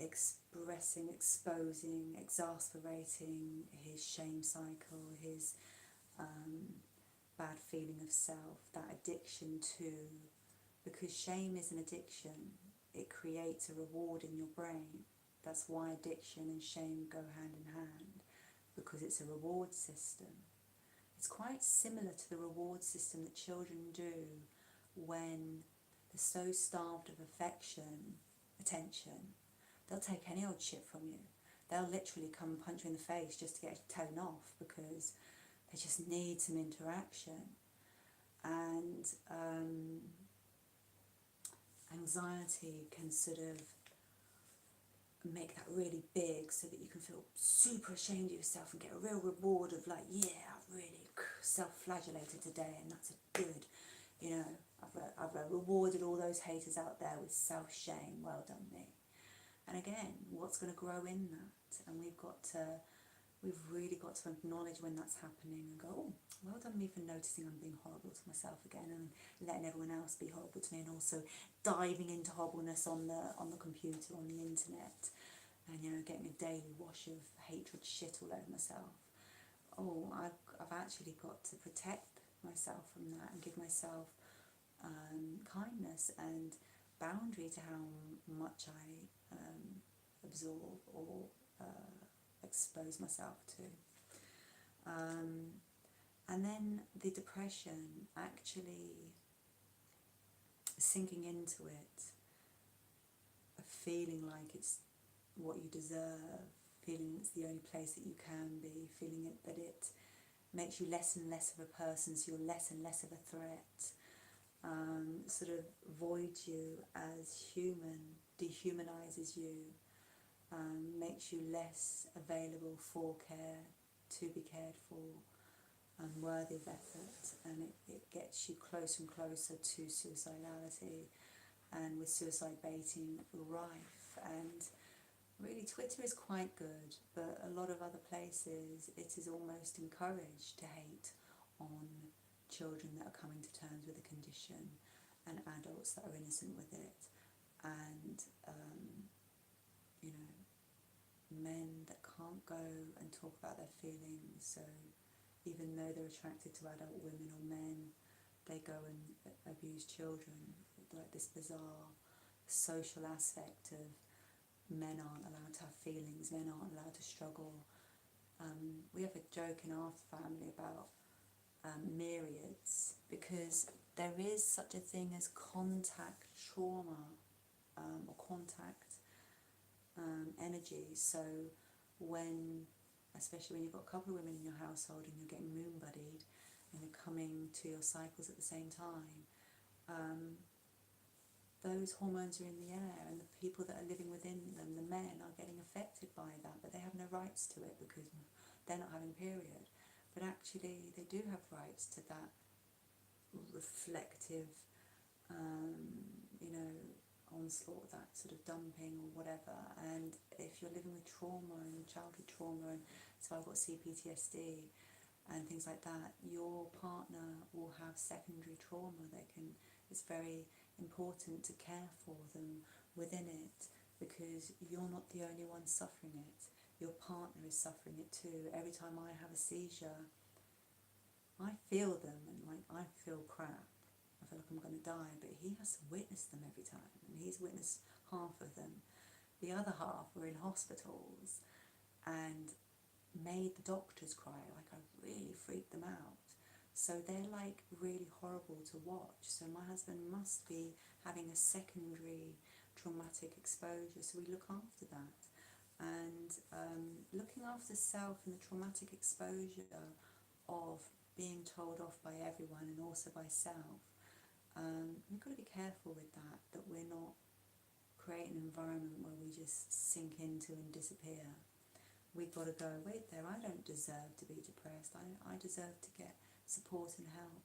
expressing, exposing, exasperating his shame cycle, his bad feeling of self, that addiction to, because shame is an addiction, it creates a reward in your brain. That's why addiction and shame go hand in hand, because it's a reward system. It's quite similar to the reward system that children do when they're so starved of affection, attention, they'll take any old shit from you. They'll literally come and punch you in the face just to get telling off, because they just need some interaction. And anxiety can sort of make that really big, so that you can feel super ashamed of yourself and get a real reward of like, yeah, I've really self-flagellated today, and that's a good, I've rewarded all those haters out there with self-shame, well done me. And again, what's going to grow in that? And we've really got to acknowledge when that's happening and go, oh, well done me for noticing I'm being horrible to myself again, and letting everyone else be horrible to me, and also diving into horribleness on the computer, on the internet, and getting a daily wash of hatred shit all over myself. Oh, I've actually got to protect myself from that and give myself kindness and boundary to how much I absorb or expose myself to. And then the depression, actually sinking into it, feeling like it's what you deserve, feeling it's the only place that you can be, feeling that it makes you less and less of a person, so you're less and less of a threat, sort of voids you as human, dehumanises you, makes you less available for care, to be cared for, unworthy of effort, and it gets you closer and closer to suicidality, and with suicide baiting rife. And really Twitter is quite good, but a lot of other places it is almost encouraged to hate on children that are coming to terms with the condition, and adults that are innocent with it, and men that can't go and talk about their feelings, so even though they're attracted to adult women or men, they go and abuse children. Like this bizarre social aspect of men aren't allowed to have feelings, men aren't allowed to struggle, We have a joke in our family about myriads, because there is such a thing as contact trauma, or contact energy. So when, especially when you've got a couple of women in your household and you're getting moon buddied and you're coming to your cycles at the same time, those hormones are in the air, and the people that are living within them, the men, are getting affected by that, but they have no rights to it because they're not having a period. But actually they do have rights to that reflective, onslaught, that sort of dumping or whatever. And if you're living with trauma and childhood trauma, and so I've got CPTSD and things like that, your partner will have secondary trauma. It's very important to care for them within it, because you're not the only one suffering it. Your partner is suffering it too. Every time I have a seizure, I feel them, and I feel crap. I feel like I'm going to die, but he has to witness them every time, and he's witnessed half of them. The other half were in hospitals and made the doctors cry. Like, I really freaked them out. So they're like really horrible to watch. So my husband must be having a secondary traumatic exposure, so we look after that. And looking after self and the traumatic exposure of being told off by everyone and also by self, we've got to be careful with that, that we're not creating an environment where we just sink into and disappear. We've got to go, wait there, I don't deserve to be depressed. I deserve to get support and help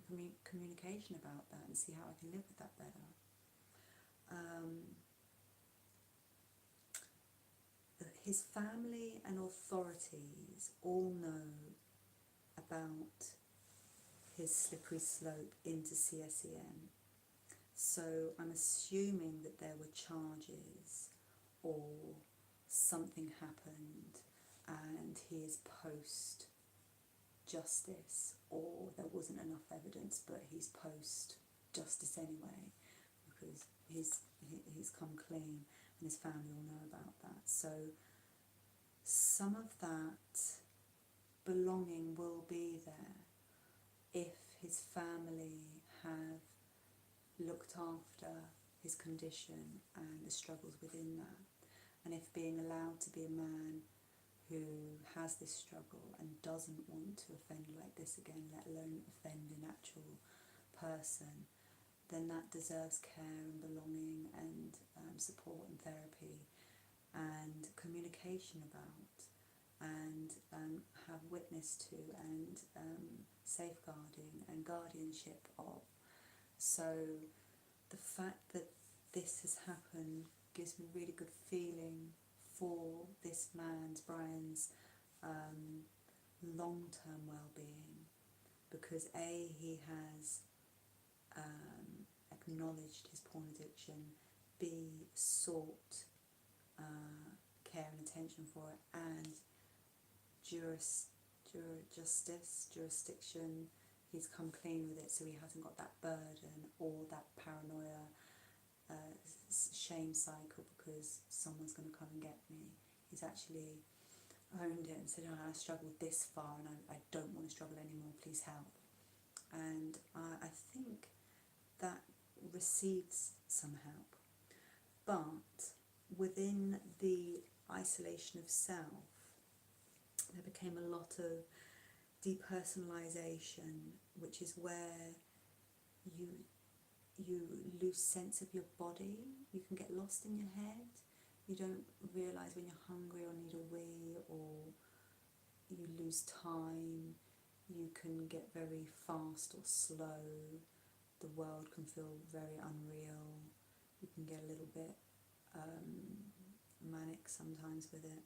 and communication about that, and see how I can live with that better. His family and authorities all know about his slippery slope into CSEN. So I'm assuming that there were charges, or something happened and he is post justice, or there wasn't enough evidence but he's post justice anyway, because he's come clean and his family will know about that. So some of that belonging will be there if his family have looked after his condition and the struggles within that, and if being allowed to be a man who has this struggle and doesn't want to offend like this again, let alone offend an actual person, then that deserves care and belonging and support and therapy and communication about, and have witness to, and safeguarding and guardianship of. So the fact that this has happened gives me really good feeling for this man's, Brian's, long-term well-being, because A, he has acknowledged his porn addiction, B, sought care and attention for it, and jurisdiction, he's come clean with it, so he hasn't got that burden or that paranoia, shame cycle because someone's going to come and get me. He's actually owned it and said, oh, I struggled this far and I don't want to struggle anymore, please help. And I think that receives some help. But within the isolation of self, there became a lot of depersonalization, which is where you lose sense of your body. You can get lost in your head. You don't realise when you're hungry or need a wee, or you lose time. You can get very fast or slow. The world can feel very unreal. You can get a little bit manic sometimes with it.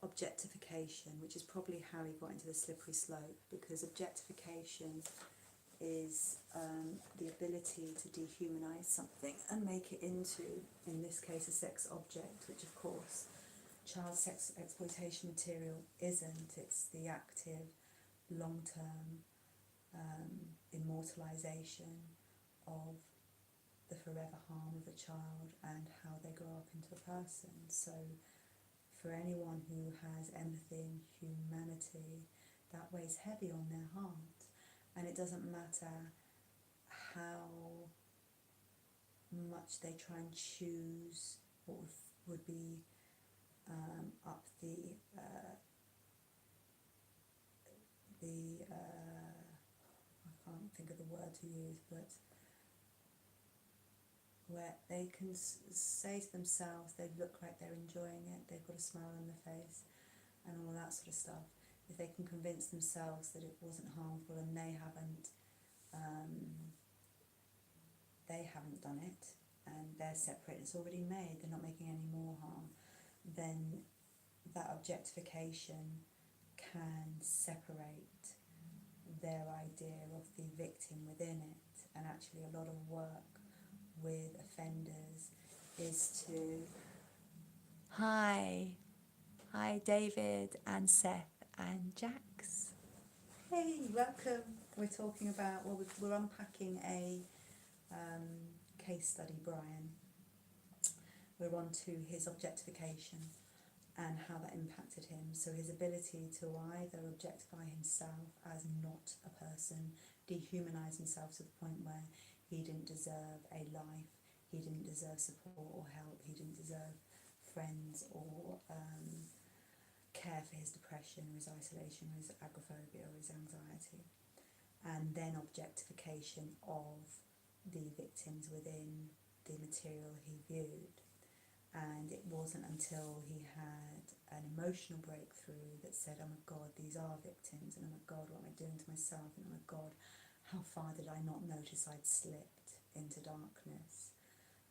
Objectification, which is probably how he got into the slippery slope, because objectification is the ability to dehumanise something and make it into, in this case, a sex object, which of course child sex exploitation material isn't. It's the active, long-term immortalisation of the forever harm of a child and how they grow up into a person. So for anyone who has empathy and humanity, that weighs heavy on their heart. And it doesn't matter how much they try and choose what would be up the I can't think of the word to use, but where they can say to themselves they look like they're enjoying it, they've got a smile on their face and all of that sort of stuff. If they can convince themselves that it wasn't harmful and they haven't done it and they're separate, it's already made, they're not making any more harm, then that objectification can separate their idea of the victim within it. And actually a lot of work with offenders is to... Hi David and Seth and Jax. Hey, welcome. We're talking about, well, we're unpacking a case study, Brian. We're on to his objectification and how that impacted him. So his ability to either objectify himself as not a person, dehumanise himself to the point where he didn't deserve a life, he didn't deserve support or help, he didn't deserve friends or care for his depression or his isolation or his agoraphobia or his anxiety. And then objectification of the victims within the material he viewed. And it wasn't until he had an emotional breakthrough that said, oh my God, these are victims, and oh my God, what am I doing to myself, and oh my God, how far did I not notice I'd slipped into darkness,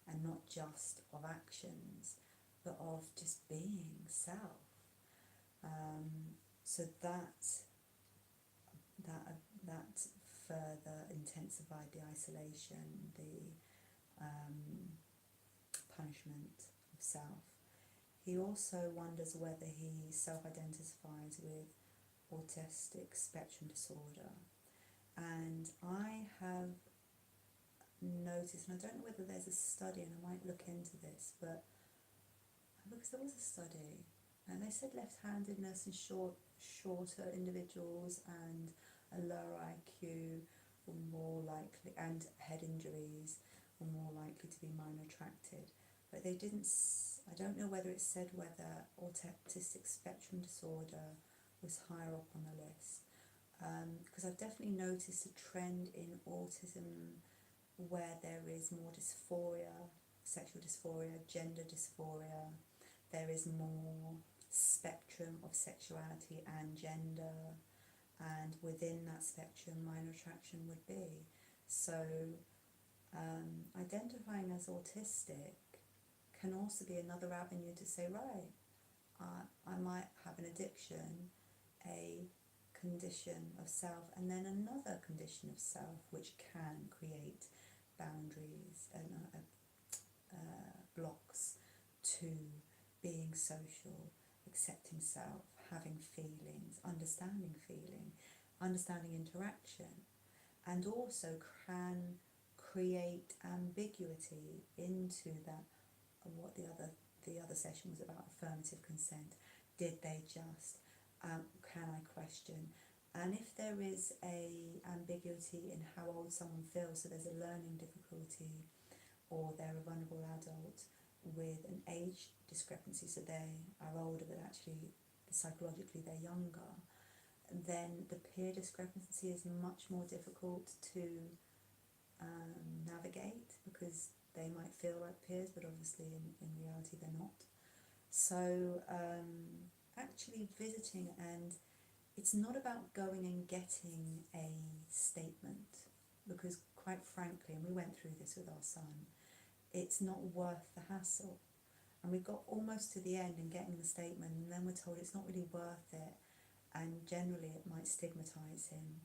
and not just of actions, but of just being self. So that further intensified the isolation, the punishment of self. He also wonders whether he self-identifies with autistic spectrum disorder. And I have noticed, and I don't know whether there's a study, and I might look into this, but because there was a study, and they said left-handedness and shorter individuals and a lower IQ were more likely, and head injuries were more likely to be minor attracted. But they didn't, I don't know whether it said whether autistic spectrum disorder was higher up on the list. Because I've definitely noticed a trend in autism where there is more dysphoria, sexual dysphoria, gender dysphoria. There is more spectrum of sexuality and gender, and within that spectrum minor attraction would be. So identifying as autistic can also be another avenue to say, right, I might have an addiction, a condition of self, and then another condition of self which can create boundaries and blocks to being social, accepting self, having feelings, understanding interaction, and also can create ambiguity into that. What the other session was about, affirmative consent. Did they just? Can I question? And if there is a ambiguity in how old someone feels, so there's a learning difficulty, or they're a vulnerable adult with an age discrepancy, so they are older but actually psychologically they're younger, then the peer discrepancy is much more difficult to navigate, because they might feel like peers but obviously in reality they're not. So actually visiting, and it's not about going and getting a statement, because quite frankly, and we went through this with our son, it's not worth the hassle. And we got almost to the end and getting the statement, and then we're told it's not really worth it, and generally it might stigmatise him,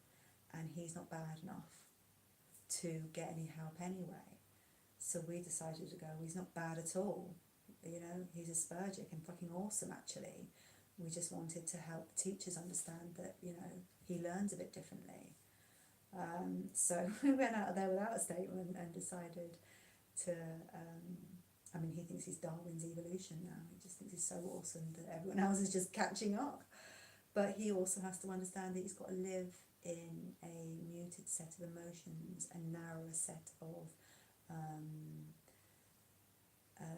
and he's not bad enough to get any help anyway. So we decided to go, he's not bad at all, you know, he's Aspergic and fucking awesome actually. We just wanted to help teachers understand that, you know, he learns a bit differently. So we went out of there without a statement and decided to, he thinks he's Darwin's evolution now. He just thinks he's so awesome that everyone else is just catching up. But he also has to understand that he's got to live in a muted set of emotions, a narrower set of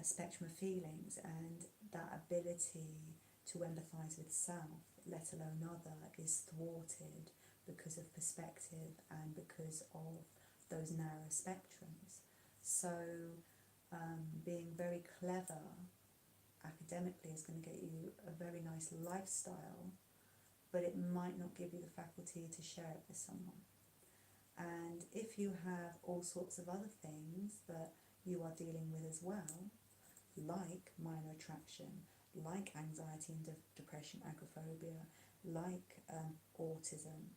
spectrum of feelings, and that ability to empathise with self, let alone other, is thwarted because of perspective and because of those narrow spectrums. So being very clever academically is going to get you a very nice lifestyle, but it might not give you the faculty to share it with someone. And if you have all sorts of other things that you are dealing with as well, like minor attraction, like anxiety and depression, agoraphobia, like autism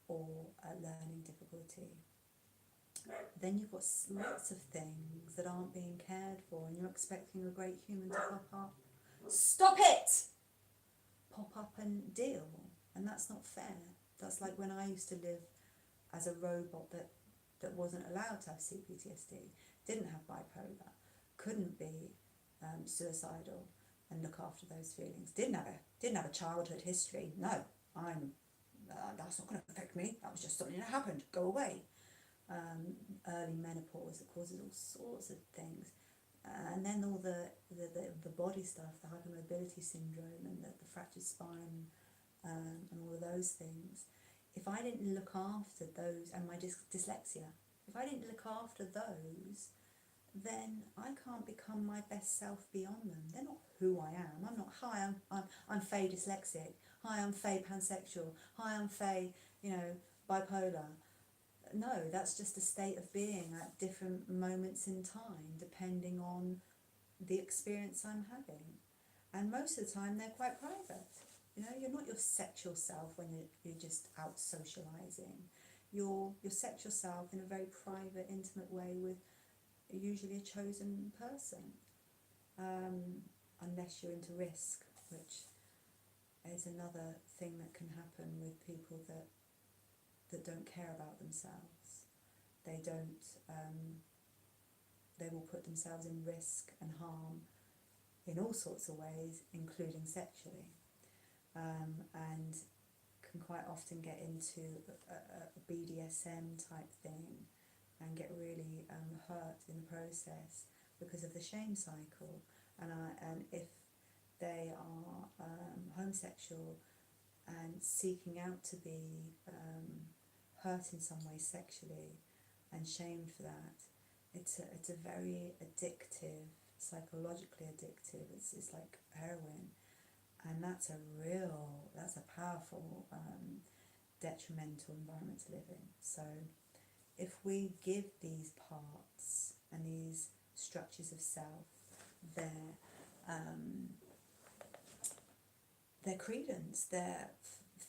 or learning difficulty, then you've got lots of things that aren't being cared for, and you're expecting a great human to pop up. Stop it! Pop up and deal. And that's not fair. That's like when I used to live as a robot that wasn't allowed to have CPTSD, didn't have bipolar, couldn't be suicidal and look after those feelings, didn't have a childhood history. No, that's not going to affect me. That was just something that happened. Go away. Early menopause that causes all sorts of things, and then all the body stuff, the hypermobility syndrome and the fractured spine, and all of those things. If I didn't look after those, and my dyslexia, if I didn't look after those, then I can't become my best self beyond them. They're not who I am. I'm not, hi, I'm Faye dyslexic. Hi, I'm Faye pansexual. Hi, I'm Faye, bipolar. No, that's just a state of being at different moments in time, depending on the experience I'm having. And most of the time, they're quite private. You're not your sexual self when you're just out socialising. You're your sexual self in a very private, intimate way with usually a chosen person, unless you're into risk, which is another thing that can happen with people that don't care about themselves. They don't. They will put themselves in risk and harm in all sorts of ways, including sexually, and can quite often get into a BDSM type thing and get really hurt in the process because of the shame cycle. And if they are homosexual and seeking out to be hurt in some way sexually and shamed for that, it's a very addictive, psychologically addictive. It's like heroin, and that's a powerful detrimental environment to live in. So if we give these parts and these structures of self their credence, their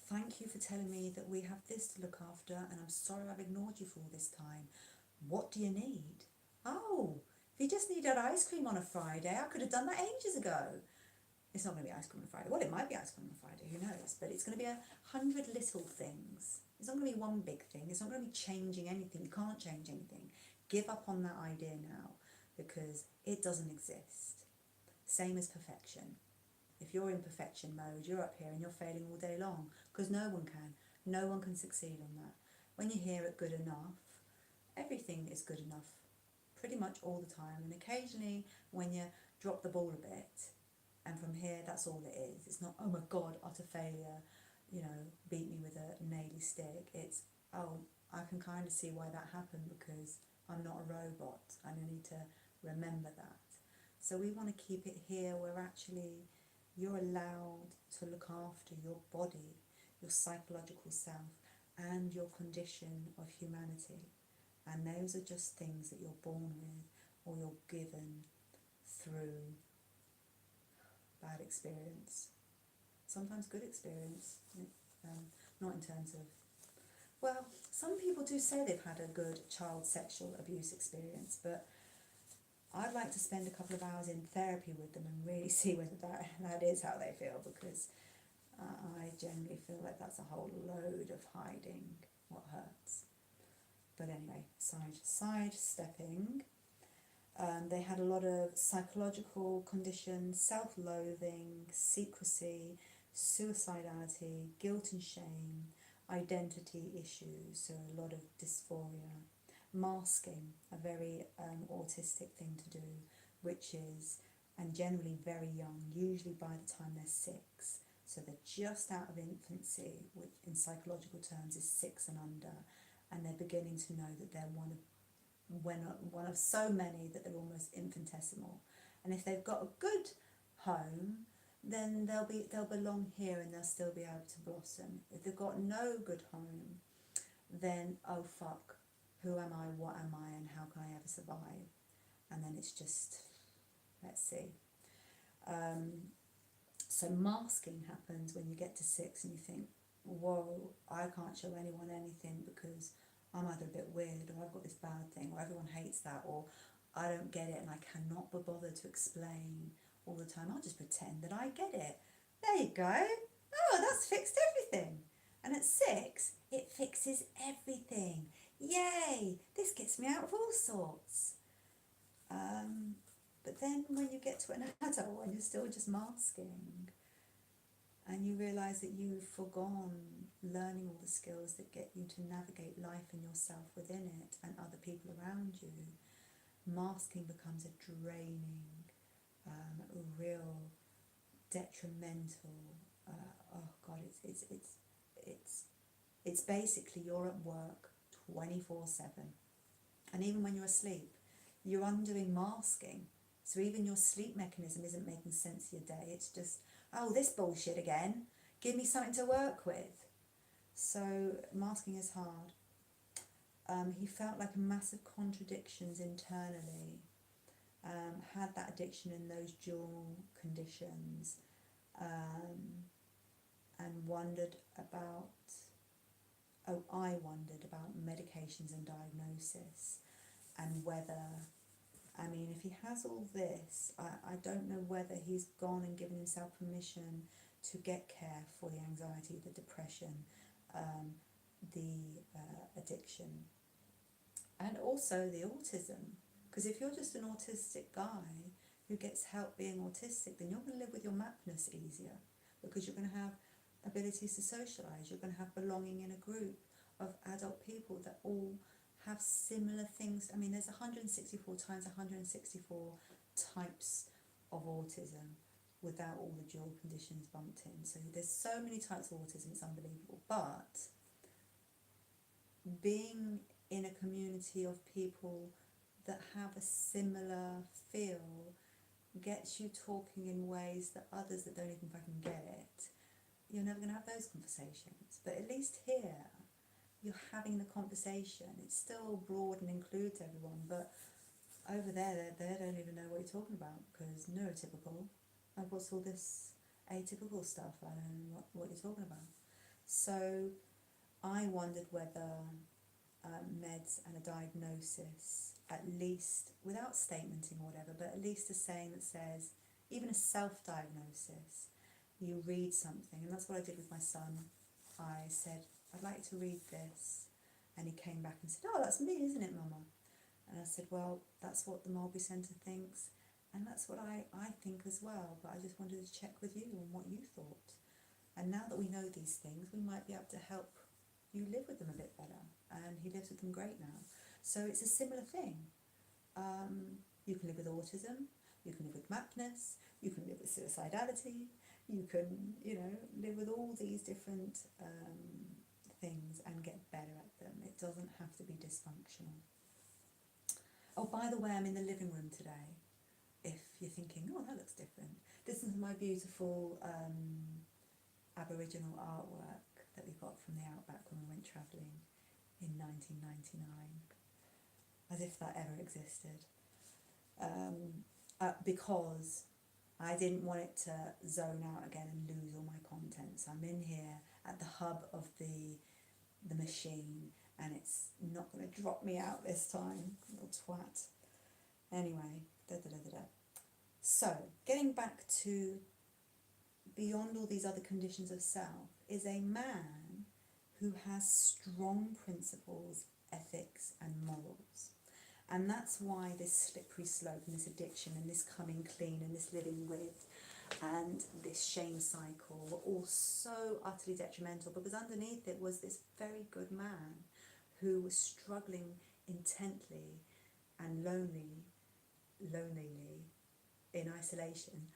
thank you for telling me that we have this to look after, and I'm sorry I've ignored you for all this time. What do you need? Oh, if you just needed ice cream on a Friday, I could have done that ages ago. It's not going to be ice cream on a Friday. Well, it might be ice cream on a Friday, who knows? But it's going to be 100 little things. It's not going to be one big thing. It's not going to be changing anything. You can't change anything. Give up on that idea now, because it doesn't exist. Same as perfection. If you're in perfection mode, you're up here and you're failing all day long, because no one can. No one can succeed on that. When you hear it good enough, everything is good enough pretty much all the time. And occasionally when you drop the ball a bit, and from here, that's all it is. It's not, oh my God, utter failure, beat me with a naily stick. It's, oh, I can kind of see why that happened, because I'm not a robot and I need to remember that. So we want to keep it here where actually you're allowed to look after your body, your psychological self, and your condition of humanity. And those are just things that you're born with, or you're given through bad experience, sometimes good experience, not in terms of, well, some people do say they've had a good child sexual abuse experience, but I'd like to spend a couple of hours in therapy with them and really see whether that is how they feel, because I generally feel like that's a whole load of hiding what hurts. But anyway, sidestepping. They had a lot of psychological conditions, self-loathing, secrecy, suicidality, guilt and shame, identity issues, so a lot of dysphoria, masking, a very autistic thing to do, which is, and generally very young, usually by the time they're 6. So they're just out of infancy, which in psychological terms is 6 and under, and they're beginning to know that they're one of so many that they're almost infinitesimal. And if they've got a good home, then they'll belong here and they'll still be able to blossom. If they've got no good home, then oh fuck, who am I, what am I, and how can I ever survive? And then it's just, let's see. So masking happens when you get to 6 and you think, whoa, I can't show anyone anything because I'm either a bit weird, or I've got this bad thing, or everyone hates that, or I don't get it and I cannot be bothered to explain all the time. I'll just pretend that I get it. There you go. Oh, that's fixed everything. And at 6, it fixes everything. Yay! This gets me out of all sorts. But then when you get to an adult and you're still just masking, and you realise that you've forgone learning all the skills that get you to navigate life and yourself within it and other people around you, masking becomes a draining, real detrimental. Oh God, it's basically you're at work 24/7, and even when you're asleep, you're undoing masking. So even your sleep mechanism isn't making sense of your day. It's just, oh, this bullshit again. Give me something to work with. So masking is hard. He felt like massive contradictions internally. Had that addiction in those dual conditions, and wondered about, I wondered about medications and diagnosis, and whether, I mean, if he has all this, I don't know whether he's gone and given himself permission to get care for the anxiety, the depression, the addiction, and also the autism. Because if you're just an autistic guy who gets help being autistic, then you're going to live with your mapness easier, because you're going to have abilities to socialise, you're going to have belonging in a group of adult people that all have similar things. I mean, there's 164 times 164 types of autism without all the dual conditions bumped in. So there's so many types of autism, it's unbelievable. But being in a community of people that have a similar feel gets you talking in ways that others that don't even fucking get it, you're never going to have those conversations. But at least here, you're having the conversation. It's still broad and includes everyone, but over there, they don't even know what you're talking about, because neurotypical, like, what's all this atypical stuff? I don't know what you're talking about. So I wondered whether meds and a diagnosis, at least, without statementing or whatever, but at least a saying that says, even a self-diagnosis, you read something, and that's what I did with my son. I said, I'd like to read this, and he came back and said, oh, that's me, isn't it, Mama? And I said, well, that's what the Mulberry Centre thinks, and that's what I think as well, but I just wanted to check with you on what you thought. And now that we know these things, we might be able to help you live with them a bit better, and he lives with them great now. So it's a similar thing. You can live with autism, you can live with mapness, you can live with suicidality, you can, live with all these different things and get better at them. It doesn't have to be dysfunctional. Oh, by the way, I'm in the living room today. If you're thinking, oh, that looks different. This is my beautiful Aboriginal artwork that we got from the outback when we went travelling in 1999. As if that ever existed. Because I didn't want it to zone out again and lose all my content. So I'm in here at the hub of the machine, and it's not going to drop me out this time, little twat. Anyway, So, getting back to beyond all these other conditions of self, is a man who has strong principles, ethics and morals. And that's why this slippery slope and this addiction and this coming clean and this living with and this shame cycle were all so utterly detrimental, because underneath it was this very good man who was struggling intently and lonelyly in isolation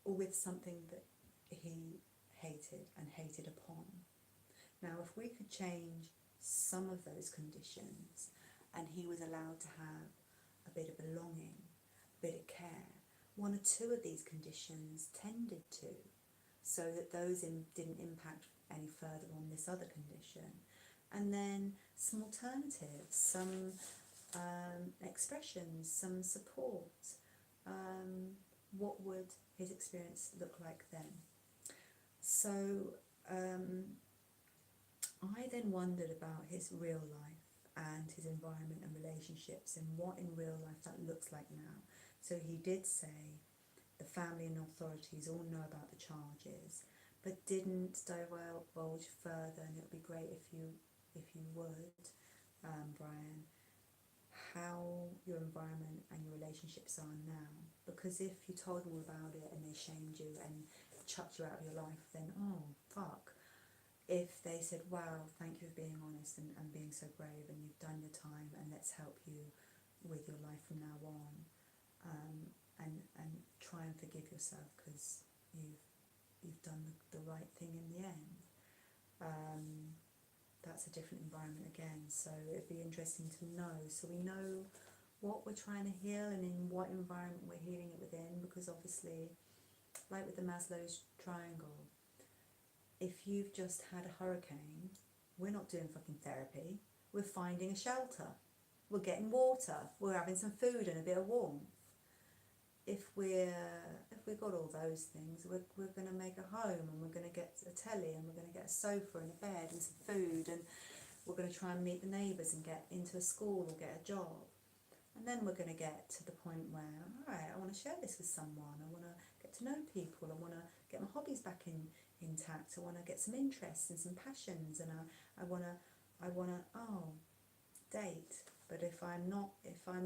with something that he hated and hated upon. Now, if we could change some of those conditions and he was allowed to have a bit of belonging, a bit of care, one or two of these conditions tended to, so that those didn't impact any further on this other condition. And then some alternatives, some expressions, some support. What would his experience look like then? So I then wondered about his real life and his environment and relationships and what in real life that looks like now. So he did say the family and authorities all know about the charges, but didn't divulge further, and it would be great if you would, Brian, how your environment and your relationships are now. Because if you told them all about it and they shamed you and chucked you out of your life, then oh fuck. If they said, wow, thank you for being honest and being so brave, and you've done your time, and let's help you with your life from now on, and try and forgive yourself because you've done the right thing in the end. That's a different environment again, so it'd be interesting to know, so we know what we're trying to heal and in what environment we're healing it within. Because obviously, like with the Maslow's triangle, if you've just had a hurricane, we're not doing fucking therapy, we're finding a shelter, we're getting water, we're having some food and a bit of warmth. If we've got all those things, we're going to make a home, and we're going to get a telly, and we're going to get a sofa and a bed and some food, and we're going to try and meet the neighbours and get into a school or get a job. And then we're going to get to the point where, alright, I want to share this with someone, I want to get to know people, I want to get my hobbies back intact, I want to get some interests and some passions, and I want to date. But if I'm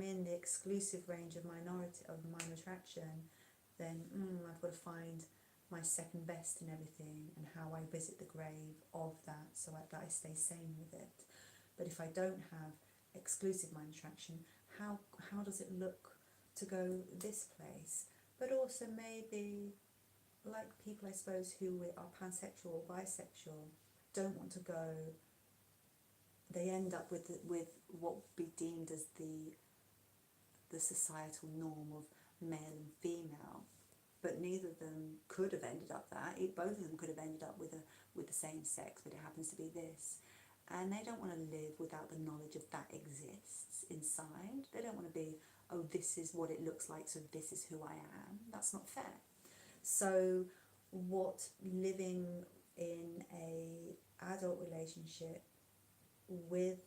in the exclusive range of minor attraction, then I've got to find my second best in everything, and how I visit the grave of that, so that I stay sane with it. But if I don't have exclusive mind attraction, how does it look to go this place? But also maybe, like people I suppose who are pansexual or bisexual, don't want to go, they end up with what would be deemed as the societal norm of male and female, but neither of them could have ended up that. Both of them could have ended up with the same sex, but it happens to be this. And they don't want to live without the knowledge of that exists inside. They don't want to be, oh, this is what it looks like, so this is who I am. That's not fair. So what living in a adult relationship with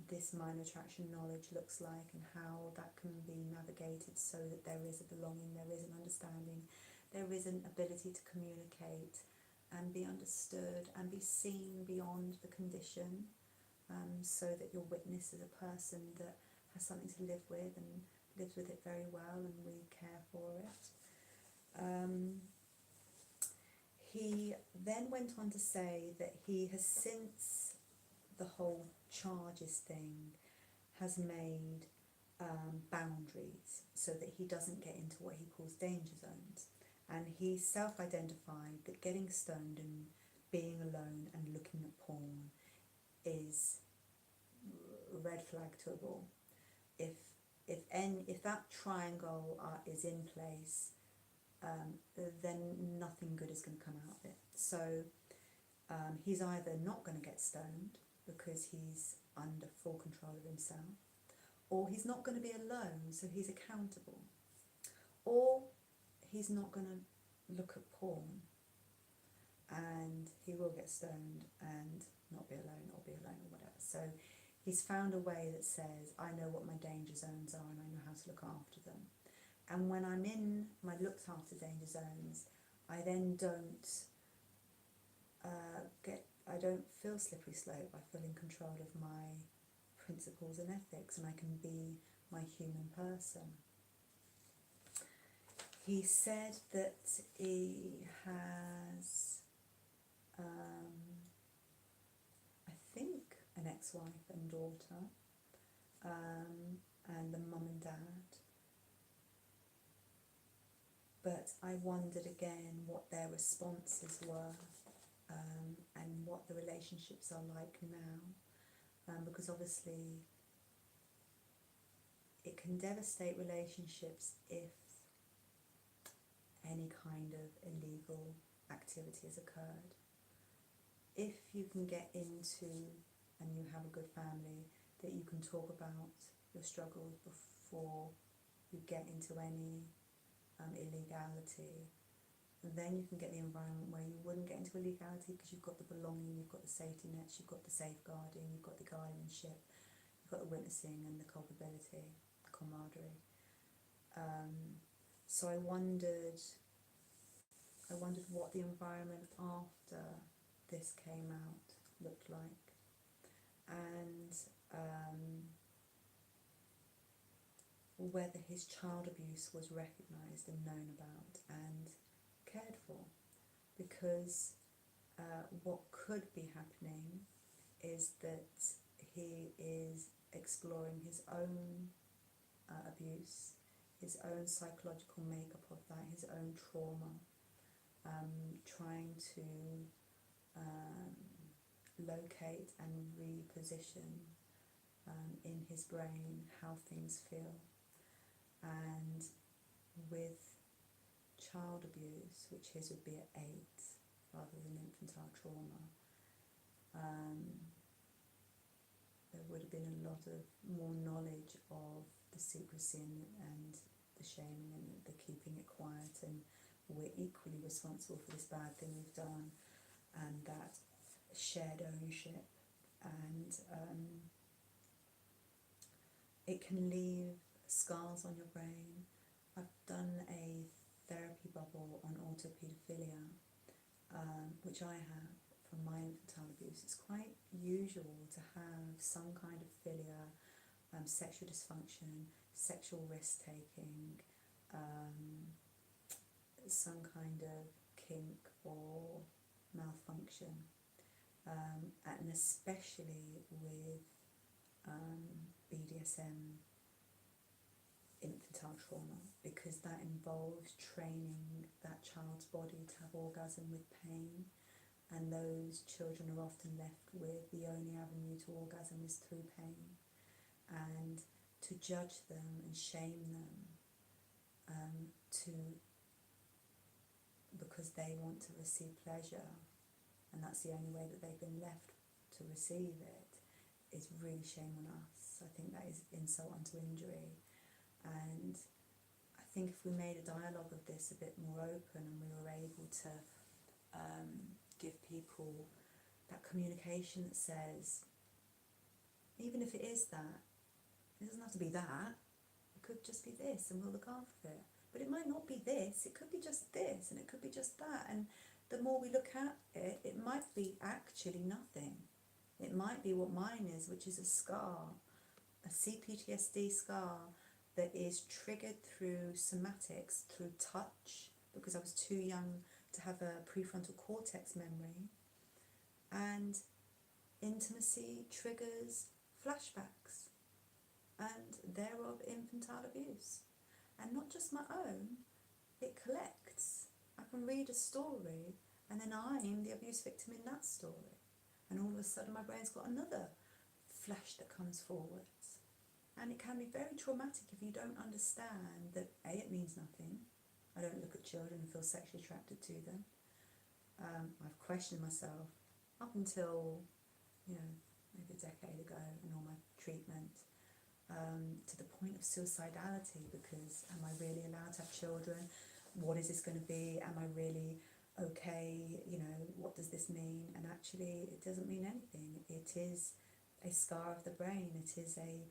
this mind attraction knowledge looks like, and how that can be navigated so that there is a belonging, there is an understanding, there is an ability to communicate and be understood and be seen beyond the condition, so that you're witnessed as a person that has something to live with and lives with it very well, and we care for it. He then went on to say that he has, since the whole charges thing, has made boundaries so that he doesn't get into what he calls danger zones. And he self-identified that getting stoned and being alone and looking at porn is a red flag to a ball. If that triangle is in place, then nothing good is going to come out of it. So he's either not going to get stoned because he's under full control of himself, or he's not going to be alone, so he's accountable, or he's not going to look at porn and he will get stoned and not be alone, or whatever. So he's found a way that says, I know what my danger zones are and I know how to look after them. And when I'm in my looked after danger zones, I then don't feel slippery slope. I feel in control of my principles and ethics, and I can be my human person. He said that he has, I think, an ex-wife and daughter, and the mum and dad. But I wondered again what their responses were, and what the relationships are like now, because obviously it can devastate relationships if any kind of illegal activity has occurred. If you can get into, and you have a good family, that you can talk about your struggles before you get into any illegality, then you can get the environment where you wouldn't get into illegality, because you've got the belonging, you've got the safety nets, you've got the safeguarding, you've got the guardianship, you've got the witnessing and the culpability, the camaraderie. So I wondered what the environment after this came out looked like, and whether his child abuse was recognised and known about and cared for, because what could be happening is that he is exploring his own abuse, his own psychological makeup of that, his own trauma, trying to locate and reposition in his brain how things feel. And with child abuse, which his would be at 8 rather than infantile trauma, there would have been a lot of more knowledge of the secrecy and the shaming and the keeping it quiet, and we're equally responsible for this bad thing we've done, and that shared ownership, and it can leave scars on your brain. I've done a therapy bubble on autopaedophilia, which I have from my infantile abuse. It's quite usual to have some kind of philia, sexual dysfunction, sexual risk-taking, some kind of kink or malfunction, and especially with BDSM infantile trauma, because that involves training that child's body to have orgasm with pain, and those children are often left with the only avenue to orgasm is through pain, and to judge them and shame them because they want to receive pleasure, and that's the only way that they've been left to receive it, is really shame on us. I think that is insult unto injury. And I think if we made a dialogue of this a bit more open, and we were able to give people that communication that says, even if it is that, it doesn't have to be that, it could just be this, and we'll look after it. But it might not be this, it could be just this, and it could be just that. And the more we look at it, it might be actually nothing. It might be what mine is, which is a scar, a CPTSD scar, that is triggered through somatics, through touch, because I was too young to have a prefrontal cortex memory, and intimacy triggers flashbacks, and thereof infantile abuse. And not just my own, it collects. I can read a story, and then I'm the abuse victim in that story, and all of a sudden my brain's got another flash that comes forwards. And it can be very traumatic if you don't understand that A, it means nothing. I don't look at children and feel sexually attracted to them. I've questioned myself up until, maybe a decade ago, and all my treatment, to the point of suicidality, because am I really allowed to have children? What is this going to be? Am I really okay? What does this mean? And actually, it doesn't mean anything. It is a scar of the brain. It is a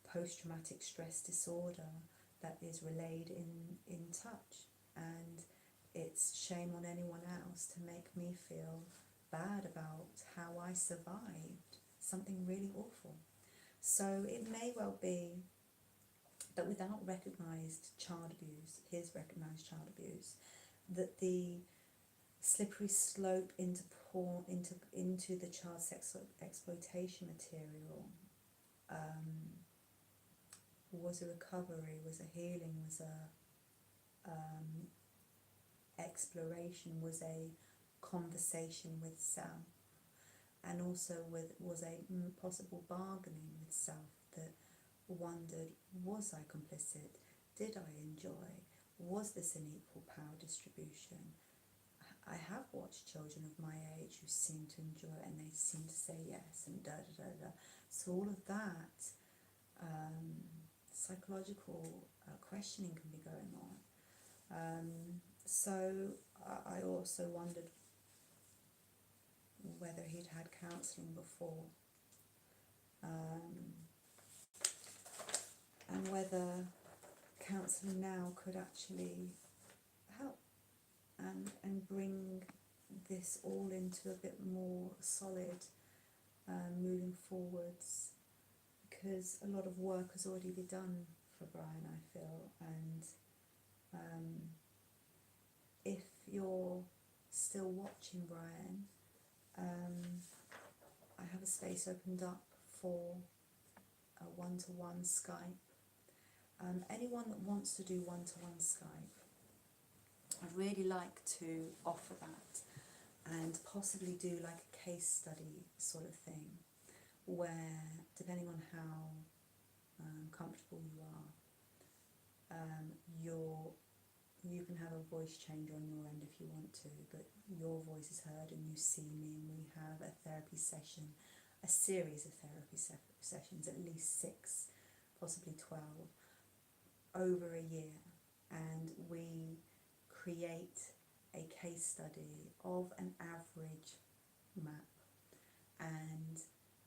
post-traumatic stress disorder that is relayed in touch, and it's shame on anyone else to make me feel bad about how I survived something really awful. So it may well be that without recognised child abuse, his recognised child abuse, that the slippery slope into the child sex exploitation material was a recovery, was a healing, was a exploration, was a conversation with self, and also was a possible bargaining with self that wondered, was I complicit? Did I enjoy? Was this an equal power distribution? I have watched children of my age who seem to enjoy it and they seem to say yes and da da da da. So all of that psychological questioning can be going on. So I also wondered whether he'd had counselling before, and whether counselling now could actually help and bring this all into a bit more solid moving forwards, because a lot of work has already been done for Brian, I feel, and if you're still watching Brian, I have a space opened up for a one-to-one Skype. Anyone that wants to do one-to-one Skype, I'd really like to offer that and possibly do like a case study sort of thing where, depending on how comfortable you are, you can have a voice change on your end if you want to, but your voice is heard and you see me, and we have a therapy session, a series of therapy sessions, at least 6, possibly 12, over a year, and we create a case study of an average map and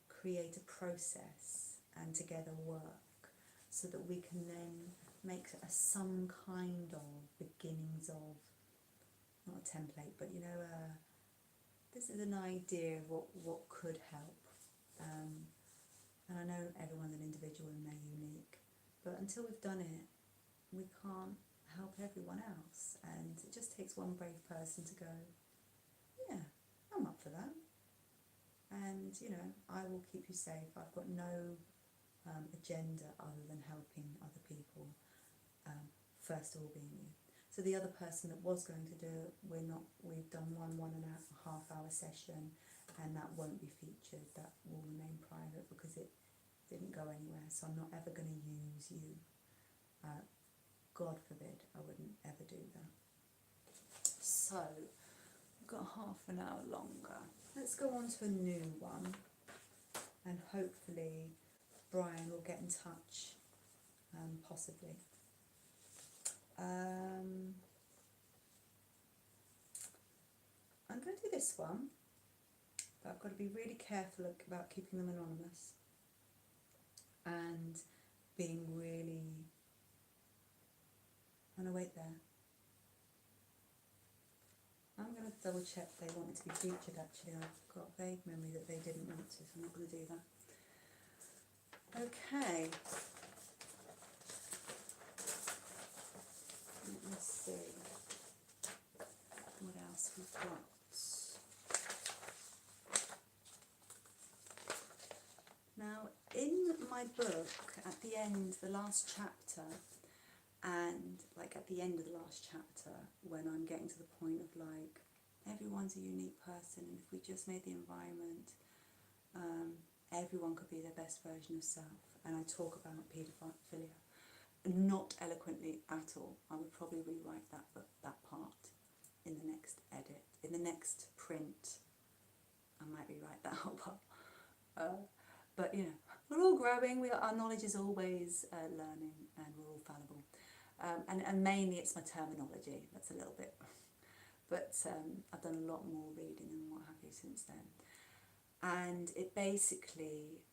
create a process and together work so that we can then make some kind of beginnings of, not a template, but this is an idea of what could help. And I know everyone's an individual and they're unique, but until we've done it, we can't help everyone else. And it just takes one brave person to go, yeah, I'm up for that. And, I will keep you safe. I've got no agenda other than helping other people, first of all being you. So the other person that was going to do it, we've done one and a half hour session, and that won't be featured. That will remain private because it didn't go anywhere. So I'm not ever going to use you. God forbid, I wouldn't ever do that. So we've got half an hour longer. Let's go on to a new one, and hopefully Brian will get in touch, possibly. I'm going to do this one, but I've got to be really careful about keeping them anonymous and being really... Oh no, wait there. I'm going to double check they want me to be featured actually. I've got a vague memory that they didn't want to, so I'm not going to do that. Okay. Let's see what else we've got. Now, in my book, at the end, the last chapter, and like at the end of the last chapter, when I'm getting to the point of like, everyone's a unique person, and if we just made the environment, everyone could be their best version of self. And I talk about paedophilia, not eloquently at all. I would probably rewrite that part in the next edit, in the next print. I might rewrite that whole part. But we're all growing. Our knowledge is always learning, and we're all fallible. And mainly it's my terminology. That's a little bit. But I've done a lot more reading and what have you since then. And it basically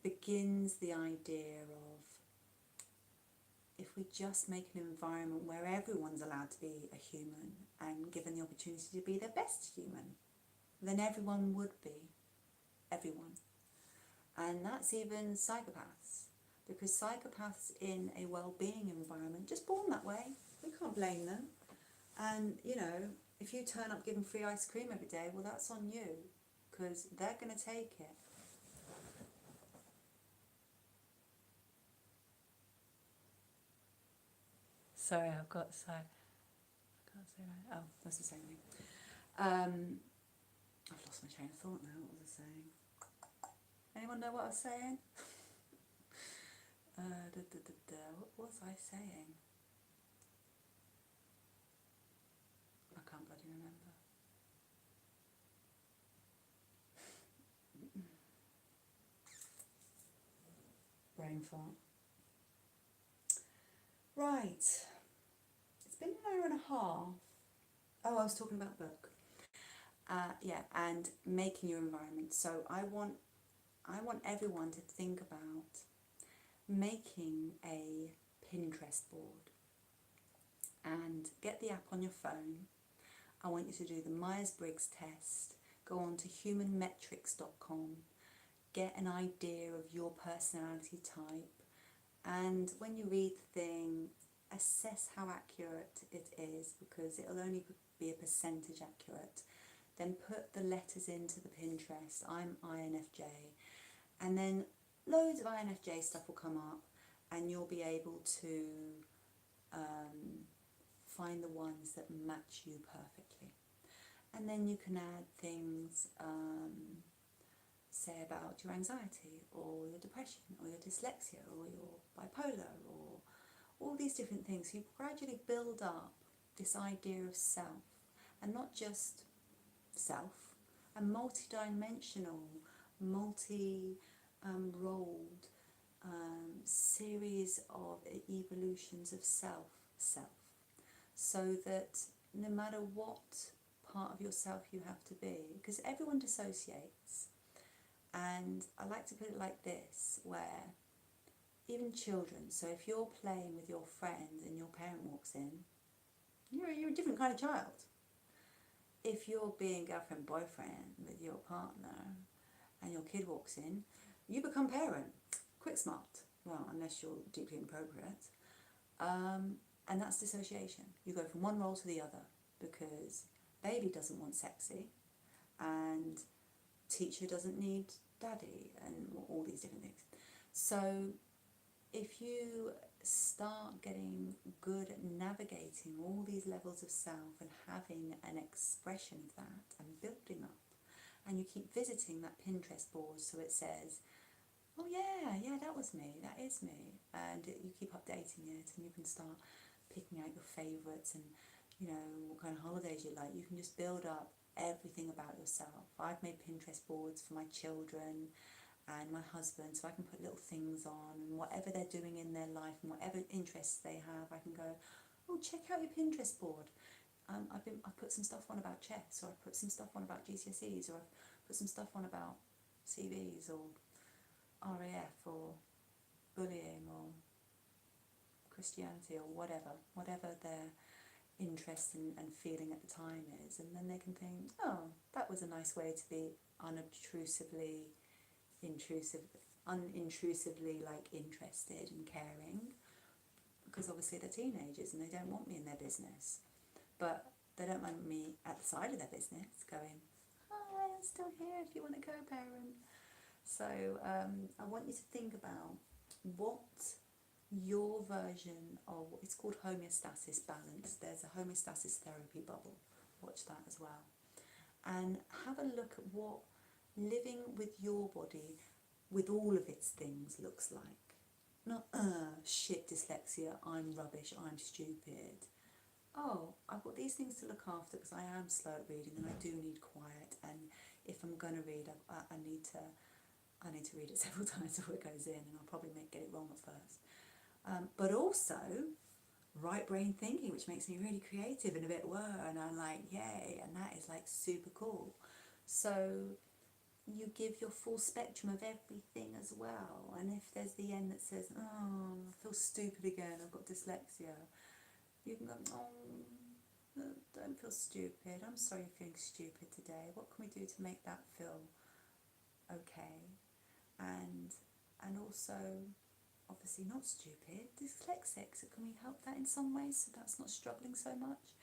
begins the idea of, if we just make an environment where everyone's allowed to be a human and given the opportunity to be their best human, then everyone would be everyone. And that's even psychopaths, because psychopaths in a well-being environment, just born that way, we can't blame them. And, you know, if you turn up giving free ice cream every day, well, that's on you, because they're going to take it. Sorry, I've got so... I can't say right. Oh, that's the same thing. I've lost my train of thought now. What was I saying? Anyone know what I was saying? What was I saying? I can't bloody remember. Brain fart. Right. It's been an hour and a half. Oh, I was talking about book. Yeah, and making your environment. So I want everyone to think about making a Pinterest board and get the app on your phone. I want you to do the Myers-Briggs test, go on to humanmetrics.com, get an idea of your personality type, and when you read the thing, assess how accurate it is, because it'll only be a percentage accurate. Then put the letters into the Pinterest. I'm INFJ, and then loads of INFJ stuff will come up, and you'll be able to find the ones that match you perfectly. And then you can add things, say about your anxiety or your depression or your dyslexia or your bipolar or all these different things. So you gradually build up this idea of self, and not just self, a multi-dimensional, multi-rolled series of evolutions of self, so that no matter what part of yourself you have to be, because everyone dissociates, and I like to put it like this, where even children, so if you're playing with your friend and your parent walks in, you're a different kind of child. If you're being girlfriend, boyfriend with your partner and your kid walks in, you become parent, quick smart, well, unless you're deeply inappropriate. And that's dissociation. You go from one role to the other, because baby doesn't want sexy, and teacher doesn't need daddy, and all these different things. So if you start getting good at navigating all these levels of self and having an expression of that and building up, and you keep visiting that Pinterest board so it says, oh yeah, that was me, that is me, and you keep updating it, and you can start picking out your favourites, and you know what kind of holidays you like. You can just build up everything about yourself. I've made Pinterest boards for my children and my husband, so I can put little things on, and whatever they're doing in their life and whatever interests they have, I can go, oh, check out your Pinterest board. I've put some stuff on about chess, or I've put some stuff on about GCSEs, or I've put some stuff on about CVs or RAF or bullying or Christianity or whatever their interest and feeling at the time is, and then they can think, oh, that was a nice way to be unintrusively like interested and caring, because obviously they're teenagers and they don't want me in their business, but they don't want me at the side of their business going, hi, I'm still here if you want to go, parent. So I want you to think about what your version of, it's called homeostasis balance. There's a homeostasis therapy bubble. Watch that as well. And have a look at what living with your body, with all of its things, looks like. Not, shit, dyslexia, I'm rubbish, I'm stupid. Oh, I've got these things to look after because I am slow at reading and I do need quiet, and if I'm going to read, I need to read it several times before it goes in, and I'll probably get it wrong at first. But also right brain thinking, which makes me really creative and a bit and I'm like, yay, and that is like super cool. So you give your full spectrum of everything as well, and if there's the end that says, oh, I feel stupid again, I've got dyslexia, you can go, oh, don't feel stupid, I'm sorry you're feeling stupid today, what can we do to make that feel okay? and also obviously not stupid, dyslexic. So can we help that in some ways so that's not struggling so much?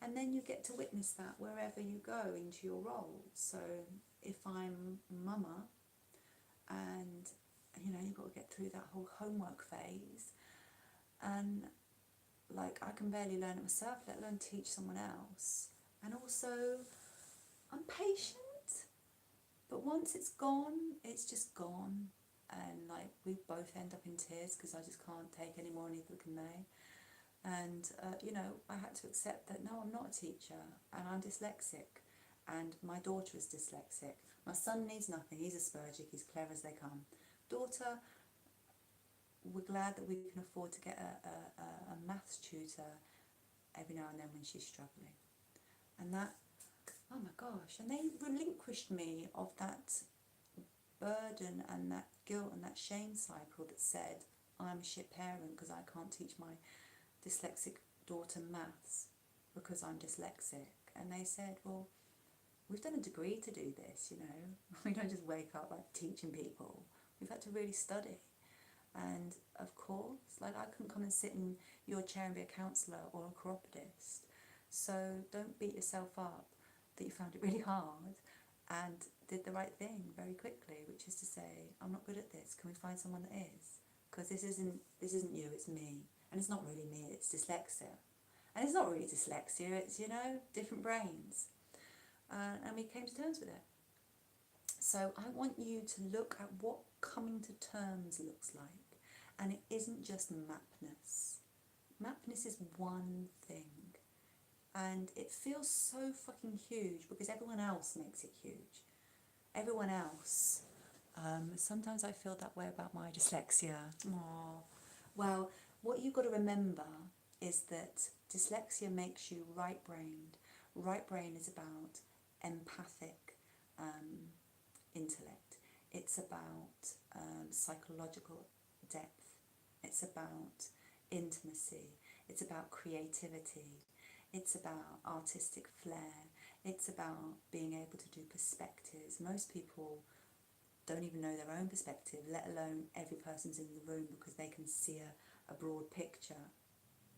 And then you get to witness that wherever you go into your role. So if I'm mama and you know you've got to get through that whole homework phase, and like I can barely learn it myself, let alone teach someone else. And also I'm patient, but once it's gone, it's just gone. And like we both end up in tears because I just can't take any more, neither can they. And you know, I had to accept that no, I'm not a teacher and I'm dyslexic, and my daughter is dyslexic. My son needs nothing, he's Aspergic, he's clever as they come. Daughter, we're glad that we can afford to get a maths tutor every now and then when she's struggling. And that, oh my gosh, and they relinquished me of that burden and that guilt and that shame cycle that said I'm a shit parent because I can't teach my dyslexic daughter maths because I'm dyslexic. And they said, well, we've done a degree to do this, you know. We don't just wake up like teaching people. We've had to really study. And of course, like I couldn't come and sit in your chair and be a counsellor or a chiropodist. So don't beat yourself up that you found it really hard and did the right thing very quickly, which is to say, I'm not good at this. Can we find someone that is? Because this isn't you, it's me. And it's not really me, it's dyslexia. And it's not really dyslexia, it's, you know, different brains. And we came to terms with it. So I want you to look at what coming to terms looks like. And it isn't just mapness. Mapness is one thing. And it feels so fucking huge because everyone else makes it huge. Everyone else. Sometimes I feel that way about my dyslexia. Aww. Well, what you've got to remember is that dyslexia makes you right-brained. Right brain is about empathic intellect. It's about psychological depth. It's about intimacy. It's about creativity. It's about artistic flair. It's about being able to do perspectives. Most people don't even know their own perspective, let alone every person's in the room because they can see a broad picture.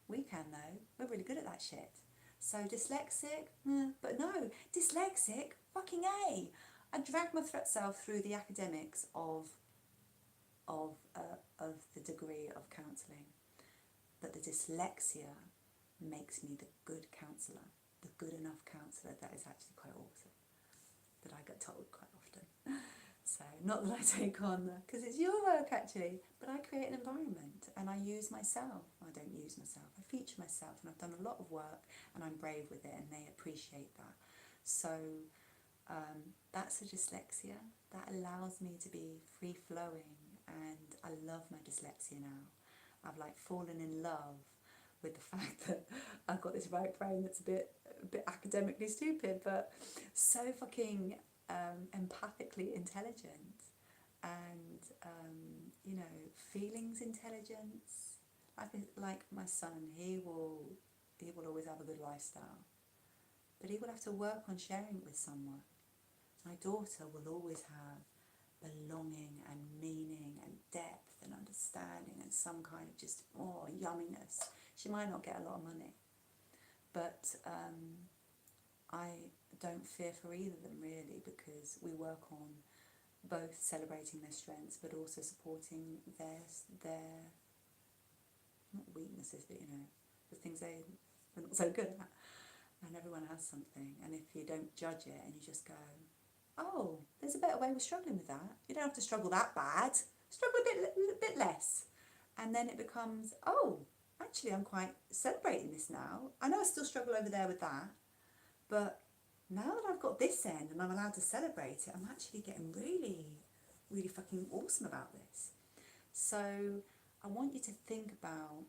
We can though. We're really good at that shit. So dyslexic? But no, dyslexic? Fucking A! I dragged my self through the academics of the degree of counselling. But the dyslexia makes me the good counsellor, the good enough counsellor that is actually quite awesome, that I get told quite often. So, not that I take on, because it's your work actually, but I create an environment and I use myself. I don't use myself, I feature myself, and I've done a lot of work and I'm brave with it and they appreciate that. So, that's a dyslexia. That allows me to be free-flowing, and I love my dyslexia now. I've like fallen in love with the fact that I've got this right brain that's a bit academically stupid, but so fucking empathically intelligent, and you know, feelings intelligence. I think like my son, he will always have a good lifestyle, but he will have to work on sharing it with someone. My daughter will always have belonging and meaning and depth and understanding and some kind of just yumminess. She might not get a lot of money, but I don't fear for either of them really, because we work on both celebrating their strengths but also supporting their not weaknesses, but you know, the things they're not so good at. And everyone has something, and if you don't judge it and you just go, oh, there's a better way, we're struggling with that, you don't have to struggle that bad, struggle a bit less, and then it becomes, oh, actually I'm quite celebrating this now. I know I still struggle over there with that, but now that I've got this end and I'm allowed to celebrate it, I'm actually getting really, really fucking awesome about this. So I want you to think about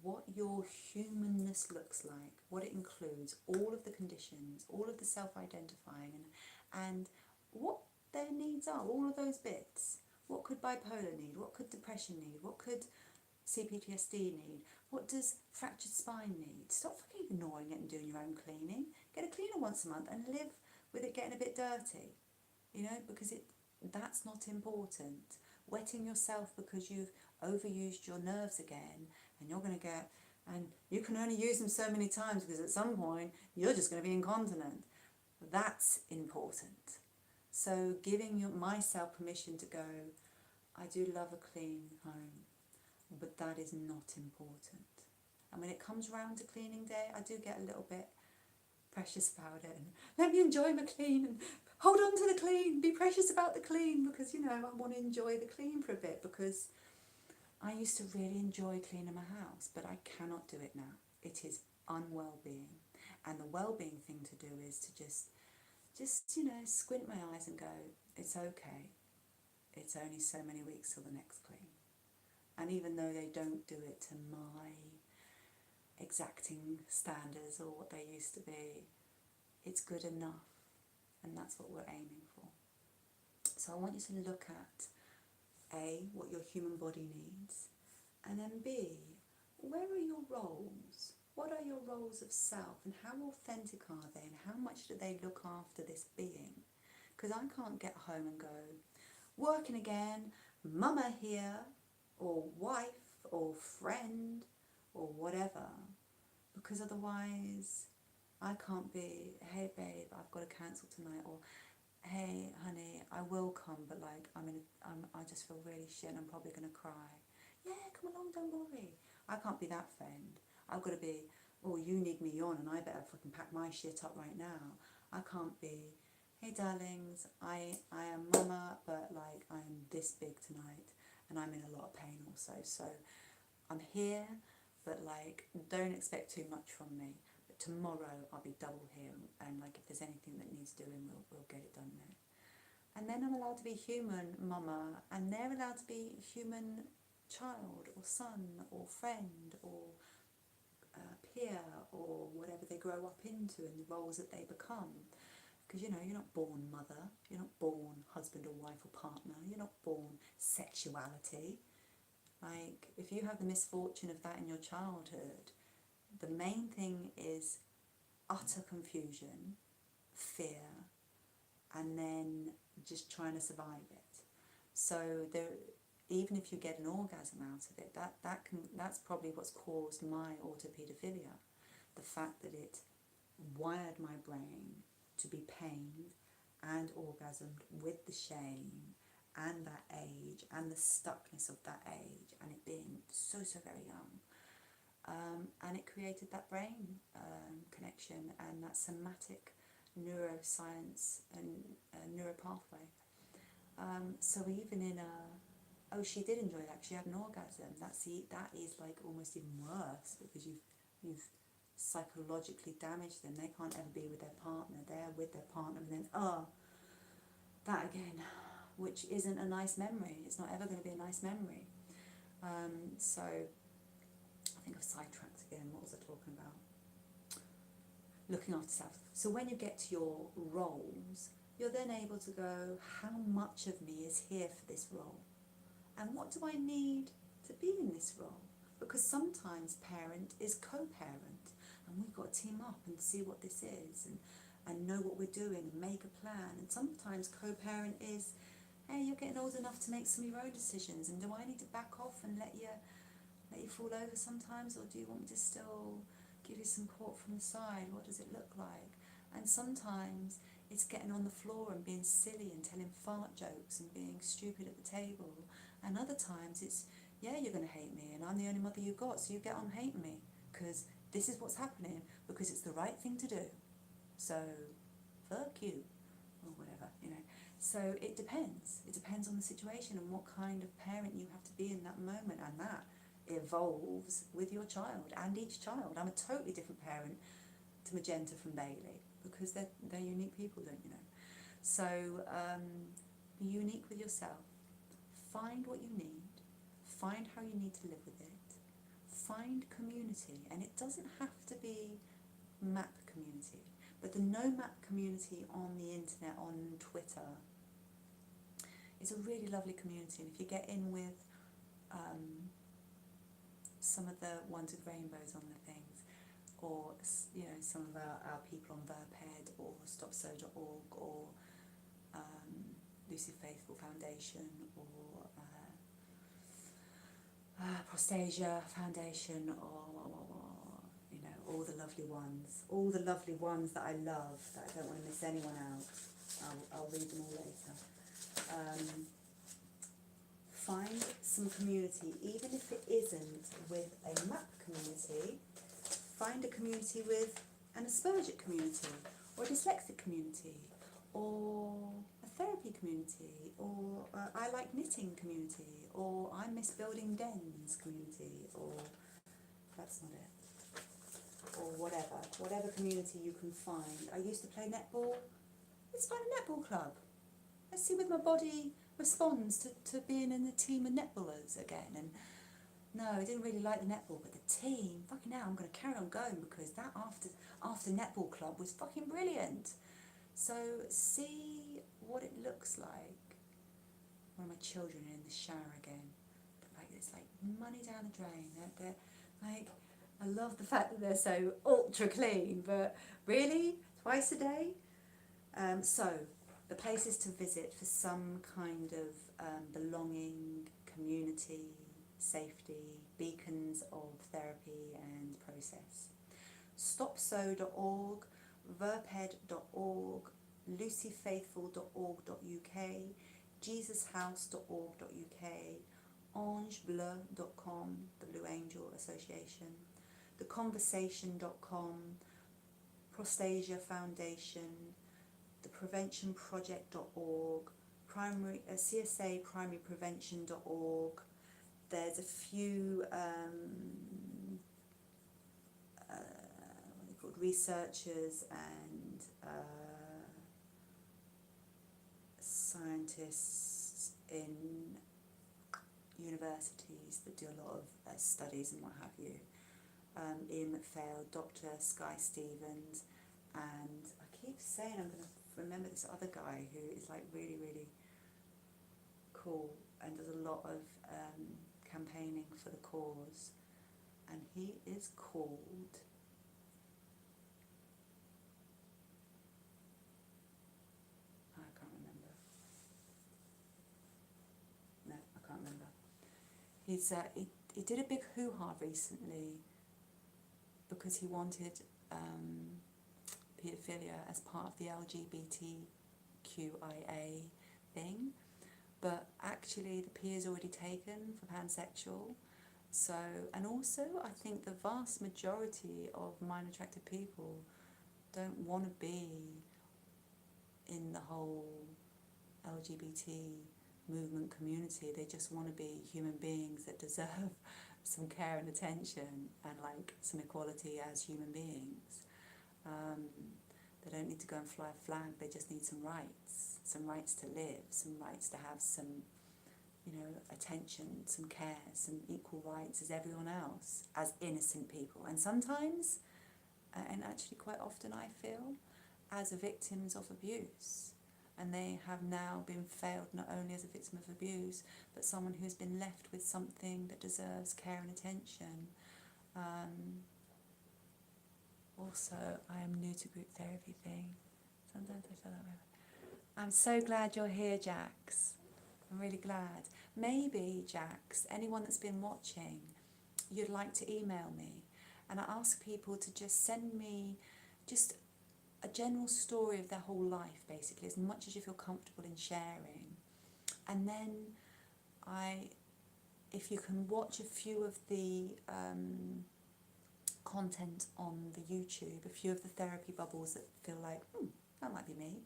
what your humanness looks like, what it includes, all of the conditions, all of the self-identifying, and what their needs are, all of those bits. What could bipolar need? What could depression need? What could CPTSD need? What does fractured spine need? Stop fucking ignoring it and doing your own cleaning. Get a cleaner once a month and live with it getting a bit dirty, you know, because that's not important. Wetting yourself because you've overused your nerves again, and you're going to get, and you can only use them so many times because at some point you're just going to be incontinent. That's important. So giving myself permission to go, I do love a clean home, but that is not important. And when it comes round to cleaning day, I do get a little bit precious about it, and let me enjoy my clean, and hold on to the clean, be precious about the clean, because, you know, I want to enjoy the clean for a bit, because I used to really enjoy cleaning my house, but I cannot do it now. It is unwell-being. And the well-being thing to do is to just, you know, squint my eyes and go, it's okay. It's only so many weeks till the next clean. And even though they don't do it to my exacting standards or what they used to be, it's good enough. And that's what we're aiming for. So I want you to look at A, what your human body needs, and then B, where are your roles? What are your roles of self, and how authentic are they, and how much do they look after this being? Because I can't get home and go, working again, mama here, or wife, or friend, or whatever, because otherwise I can't be, hey babe, I've got to cancel tonight, or hey honey, I will come, but like I just feel really shit and I'm probably going to cry. Yeah, come along, don't worry. I can't be that friend. I've got to be, oh, you need me on and I better fucking pack my shit up right now. I can't be, hey darlings, I am mama, but like I am this big tonight and I'm in a lot of pain also, so I'm here, but like don't expect too much from me. But tomorrow I'll be double here, and like if there's anything that needs doing, we'll get it done then. And then I'm allowed to be human mama, and they're allowed to be human child or son or friend or peer or whatever they grow up into and the roles that they become. Because, you know, you're not born mother, you're not born husband or wife or partner, you're not born sexuality. Like, if you have the misfortune of that in your childhood, the main thing is utter confusion, fear, and then just trying to survive it. So there, even if you get an orgasm out of it, that's probably what's caused my autopedophilia. The fact that it wired my brain to be pained and orgasmed with the shame and that age and the stuckness of that age and it being so very young. And it created that brain connection and that somatic neuroscience and neuropathway. So even in oh, she did enjoy that, she had an orgasm, that is like almost even worse, because you've psychologically damaged them. They can't ever be with their partner, they're with their partner, and then that again, which isn't a nice memory. It's not ever going to be a nice memory. So I think I've sidetracked again. What was I talking about? Looking after self. So when you get to your roles, you're then able to go, how much of me is here for this role? And what do I need to be in this role? Because sometimes parent is co-parent, and we've got to team up and see what this is, and know what we're doing and make a plan. And sometimes co-parent is, hey, you're getting old enough to make some of your own decisions, and do I need to back off and let you fall over sometimes, or do you want me to still give you some support from the side? What does it look like? And sometimes it's getting on the floor and being silly and telling fart jokes and being stupid at the table. And other times it's, yeah, you're going to hate me and I'm the only mother you got, so you get on hating me because this is what's happening, because it's the right thing to do. So, fuck you, or whatever, you know. So it depends. It depends on the situation and what kind of parent you have to be in that moment, and that evolves with your child and each child. I'm a totally different parent to Magenta from Bailey, because they're unique people, don't you know? So be unique with yourself. Find what you need. Find how you need to live with it. Find community, and it doesn't have to be map community, but the no map community on the internet, on Twitter, is a really lovely community. And if you get in with some of the ones with rainbows on the things, or you know, some of our people on Verped or StopSo.org, or Lucy Faithful Foundation, or Prostasia Foundation, or you know, all the lovely ones that I love, that I don't want to miss anyone out. I'll read them all later. Find some community, even if it isn't with a MAP community. Find a community with an Aspergic community, or a dyslexic community, or a therapy community, or I like knitting community, or I miss building dens community, or that's not it, or whatever community you can find. I used to play netball. Let's find a netball club. Let's see whether my body responds to being in the team of netballers again. And no, I didn't really like the netball, but the team, fucking hell, I'm going to carry on going, because that after netball club was fucking brilliant. So see what it looks like when my children are in the shower again. Like, it's like money down the drain. They're like, I love the fact that they're so ultra clean, but really, twice a day? So the places to visit for some kind of belonging, community, safety, beacons of therapy and process. Stopso.org, verped.org, lucyfaithful.org.uk, jesushouse.org.uk, angebleu.com, the Blue Angel Association, theconversation.com, Prostasia Foundation, thepreventionproject.org, CSA primaryprevention.org. There's a few what are they called, researchers and scientists in universities that do a lot of studies and what have you. Ian McPhail, Dr. Sky Stevens, and I keep saying I'm going to remember this other guy who is like really, really cool and does a lot of campaigning for the cause, and he is called, I can't remember. No, I can't remember. He's he did a big hoo-ha recently because he wanted paedophilia as part of the LGBTQIA thing, but actually the P is already taken for pansexual. So, and also I think the vast majority of minor attracted people don't want to be in the whole LGBT movement community. They just want to be human beings that deserve some care and attention and like some equality as human beings. They don't need to go and fly a flag, they just need some rights to live, some rights to have some, you know, attention, some care, some equal rights as everyone else, as innocent people. And sometimes, and actually quite often I feel, as victims of abuse. And they have now been failed not only as a victim of abuse, but someone who's been left with something that deserves care and attention. Also, I am new to group therapy thing. Sometimes I feel that way. I'm so glad you're here, Jax. I'm really glad. Maybe, Jax, anyone that's been watching, you'd like to email me. And I ask people to just send me just a general story of their whole life, basically, as much as you feel comfortable in sharing. And then if you can watch a few of the content on the YouTube, a few of the therapy bubbles that feel like, that might be me,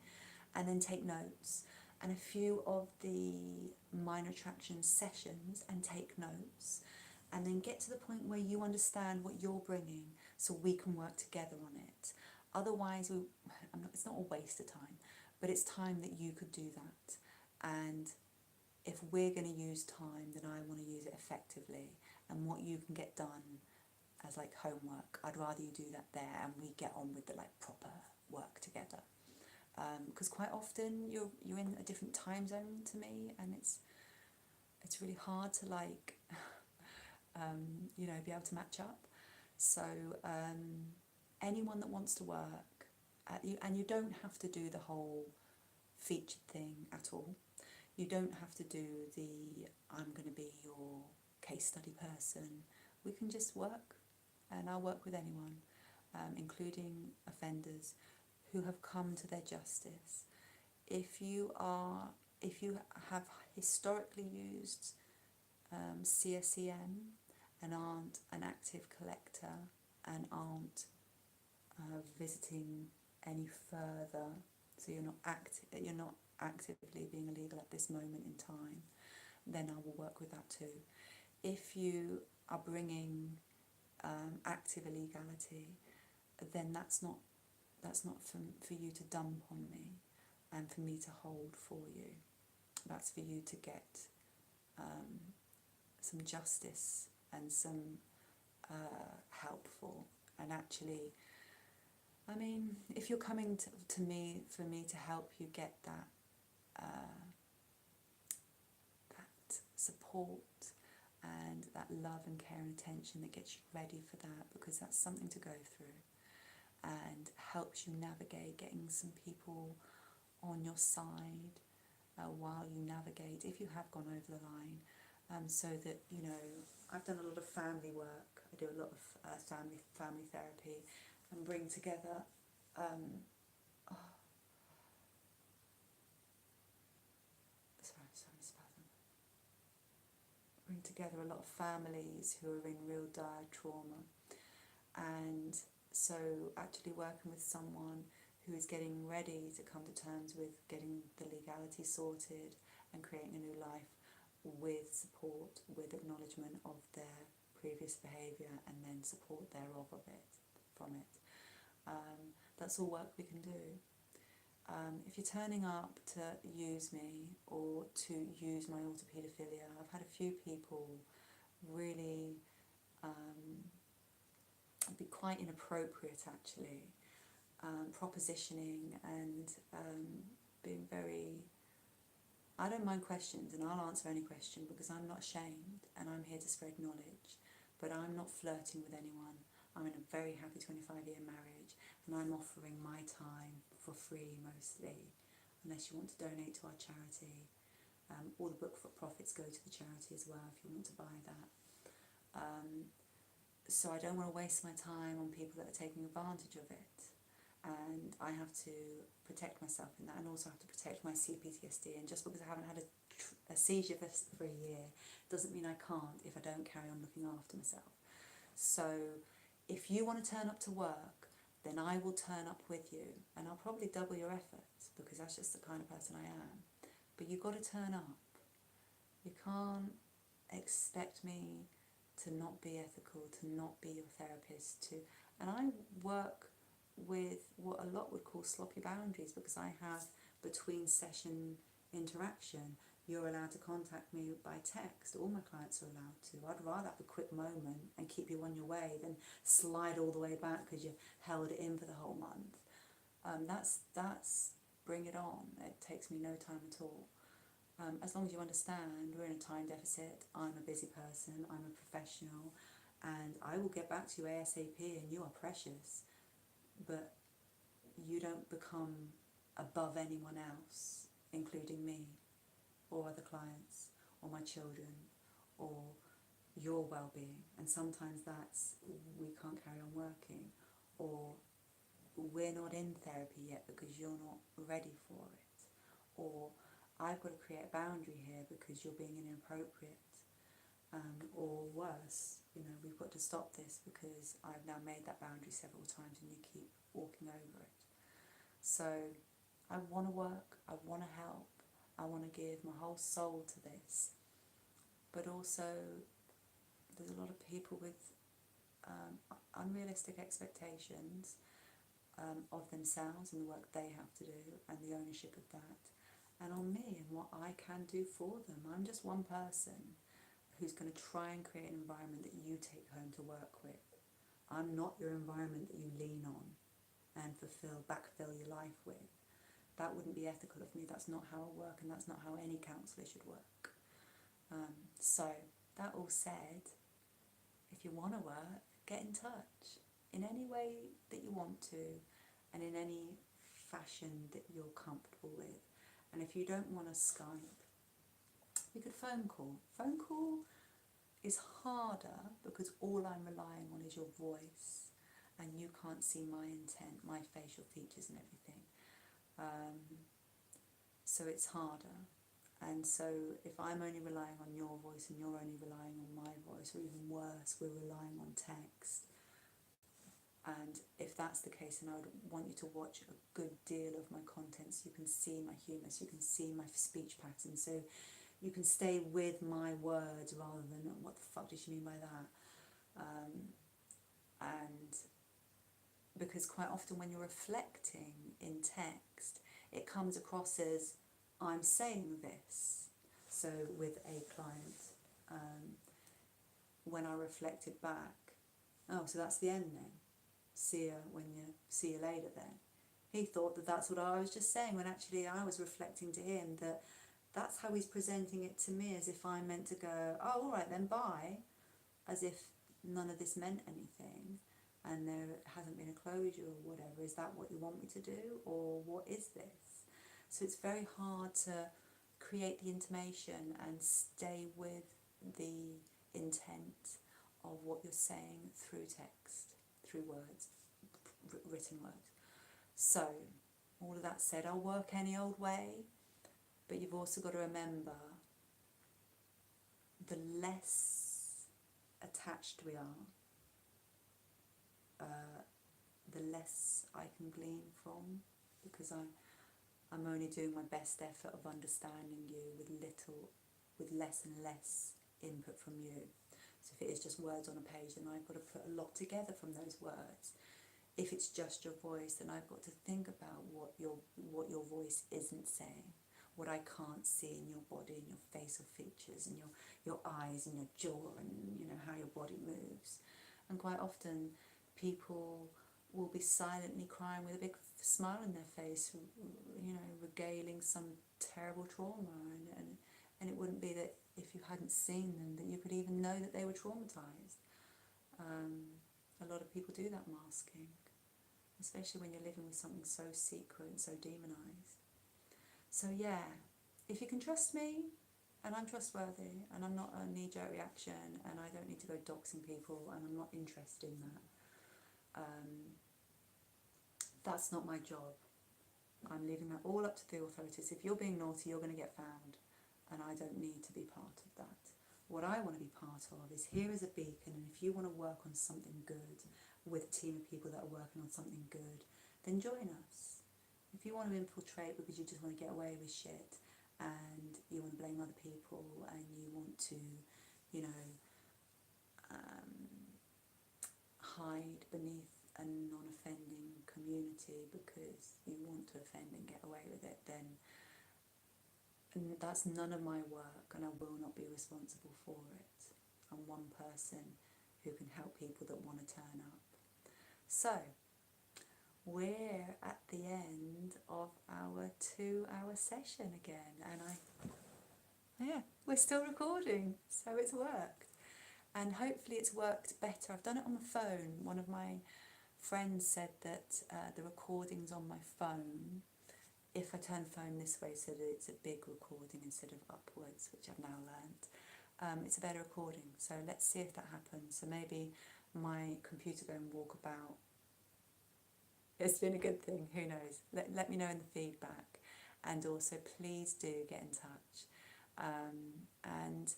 and then take notes, and a few of the minor attraction sessions and take notes, and then get to the point where you understand what you're bringing so we can work together on it. Otherwise, it's not a waste of time, but it's time that you could do that. And if we're going to use time, then I want to use it effectively. And what you can get done as like homework, I'd rather you do that there and we get on with the like proper work together. Because quite often you're in a different time zone to me, and it's really hard to like be able to match up. So anyone that wants to work at you, and you don't have to do the whole featured thing at all. You don't have to do the I'm going to be your case study person. We can just work, and I'll work with anyone, including offenders who have come to their justice. If you have historically used CSEM and aren't an active collector and aren't visiting any further, so you're not actively being illegal at this moment in time, then I will work with that too. If you are bringing active illegality, then that's not for you to dump on me and for me to hold for you. That's for you to get some justice and some help for. And actually, I mean, if you're coming to me for me to help you get that that support and that love and care and attention that gets you ready for that, because that's something to go through, and helps you navigate getting some people on your side while you navigate, if you have gone over the line, so that, you know, I've done a lot of family work. I do a lot of family therapy, and bring together bring together a lot of families who are in real dire trauma. And so actually working with someone who is getting ready to come to terms with getting the legality sorted and creating a new life, with support, with acknowledgement of their previous behaviour, and then support thereof from it. That's all work we can do. If you're turning up to use me or to use my orthopaedophilia, I've had a few people really be quite inappropriate actually, propositioning and being very... I don't mind questions, and I'll answer any question because I'm not ashamed and I'm here to spread knowledge, but I'm not flirting with anyone. I'm in a very happy 25-year marriage, and I'm offering my time for free mostly, unless you want to donate to our charity. All the book profits go to the charity as well if you want to buy that. So I don't want to waste my time on people that are taking advantage of it. And I have to protect myself in that, and also have to protect my CPTSD. And just because I haven't had a seizure for a year doesn't mean I can't if I don't carry on looking after myself. So if you want to turn up to work, then I will turn up with you, and I'll probably double your efforts because that's just the kind of person I am. But you've got to turn up. You can't expect me to not be ethical, to not be your therapist, and I work with what a lot would call sloppy boundaries, because I have between session interaction. You're allowed to contact me by text. All my clients are allowed to. I'd rather have a quick moment and keep you on your way than slide all the way back because you held it in for the whole month. That's bring it on. It takes me no time at all. As long as you understand we're in a time deficit, I'm a busy person, I'm a professional, and I will get back to you ASAP, and you are precious. But you don't become above anyone else, including me, or other clients, or my children, or your well-being. And sometimes that's, we can't carry on working, or we're not in therapy yet because you're not ready for it, or I've got to create a boundary here because you're being inappropriate, or worse, you know, we've got to stop this because I've now made that boundary several times and you keep walking over it. So I want to work, I want to help, I want to give my whole soul to this, but also there's a lot of people with unrealistic expectations of themselves and the work they have to do and the ownership of that, and on me and what I can do for them. I'm just one person who's going to try and create an environment that you take home to work with. I'm not your environment that you lean on and backfill your life with. That wouldn't be ethical of me. That's not how I work, and that's not how any counsellor should work. So that all said, if you want to work, get in touch in any way that you want to, and in any fashion that you're comfortable with. And if you don't want to Skype, We could phone call. Phone call is harder because all I'm relying on is your voice, and you can't see my intent, my facial features and everything. So it's harder. And so if I'm only relying on your voice and you're only relying on my voice, or even worse, we're relying on text. And if that's the case, then I would want you to watch a good deal of my content so you can see my humour, so you can see my speech pattern, so you can stay with my words rather than what the fuck did she mean by that. And because quite often when you're reflecting in text, it comes across as I'm saying this. So with a client, when I reflected back, oh, so that's the end then. See you later then. He thought that that's what I was just saying, when actually I was reflecting to him that that's how he's presenting it to me, as if I meant to go, oh, all right then, bye, as if none of this meant anything and there hasn't been a closure or whatever. Is that what you want me to do, or what is this? So it's very hard to create the intimation and stay with the intent of what you're saying through text, through words, written words. So, all of that said, I'll work any old way, but you've also got to remember the less attached we are, the less I can glean from, because I'm only doing my best effort of understanding you with less and less input from you. So if it is just words on a page, then I've got to put a lot together from those words. If it's just your voice, then I've got to think about what your voice isn't saying, what I can't see in your body and your facial features and your eyes and your jaw and how your body moves. And quite often people will be silently crying with a big smile on their face, regaling some terrible trauma, and it wouldn't be that if you hadn't seen them that you could even know that they were traumatized. A lot of people do that masking, especially when you're living with something so secret and so demonized. So yeah, if you can trust me, and I'm trustworthy, and I'm not a knee-jerk reaction, and I don't need to go doxing people, and I'm not interested in that. That's not my job. I'm leaving that all up to the authorities. If you're being naughty, you're going to get found, and I don't need to be part of that. What I want to be part of is here as a beacon, and if you want to work on something good with a team of people that are working on something good, then join us. If you want to infiltrate because you just want to get away with shit, and you want to blame other people, and you want to, hide beneath a non-offending community because you want to offend and get away with it, then that's none of my work, and I will not be responsible for it. I'm one person who can help people that want to turn up. So, we're at the end of our 2-hour session again, and we're still recording, so it's worked. And hopefully it's worked better. I've done it on the phone. One of my friends said that the recording's on my phone, if I turn the phone this way so that it's a big recording instead of upwards, which I've now learned, it's a better recording. So let's see if that happens. So maybe my computer going walkabout, it's been a good thing, who knows. Let me know in the feedback. And also please do get in touch. And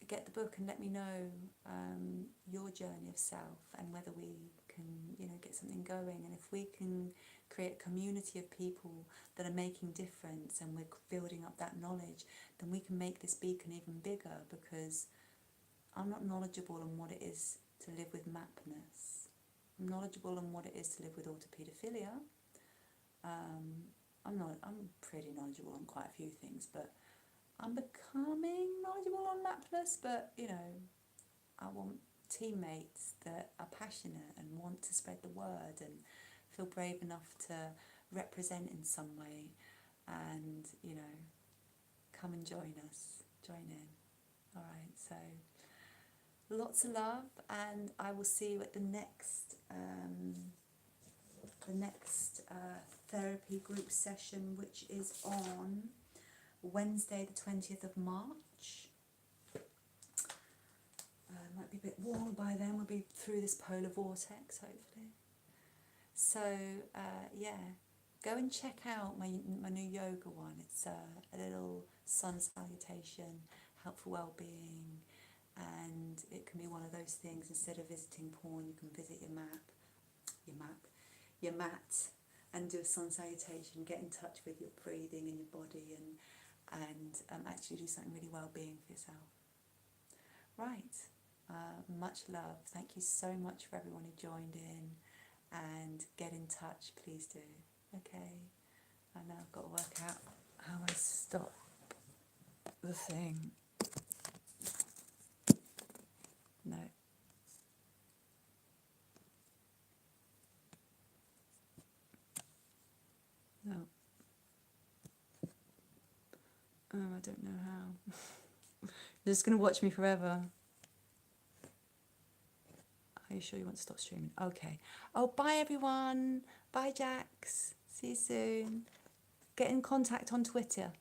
get the book and let me know your journey of self, and whether we can get something going, and if we can create a community of people that are making difference and we're building up that knowledge, then we can make this beacon even bigger, because I'm not knowledgeable on what it is to live with mapness. I'm knowledgeable on what it is to live with autopaedophilia. I'm pretty knowledgeable on quite a few things, but I'm becoming knowledgeable on mapness, but I want teammates that are passionate and want to spread the word and feel brave enough to represent in some way, and come and join us, join in. Alright, so lots of love, and I will see you at the next therapy group session, which is on Wednesday the 20th of March. Might be a bit warmer by then, we'll be through this polar vortex hopefully. So yeah, go and check out my new yoga one. It's a little sun salutation, helpful well-being, and it can be one of those things. Instead of visiting porn, you can visit your mat, and do a sun salutation. Get in touch with your breathing and your body, and actually do something really well-being for yourself. Right. Much love. Thank you so much for everyone who joined in, and get in touch, please do. Okay. And now I've got to work out how I stop the thing. No. No. Oh, I don't know how. You're just going to watch me forever. Are you sure you want to stop streaming? Okay. Oh, bye everyone. Bye, Jax. See you soon. Get in contact on Twitter.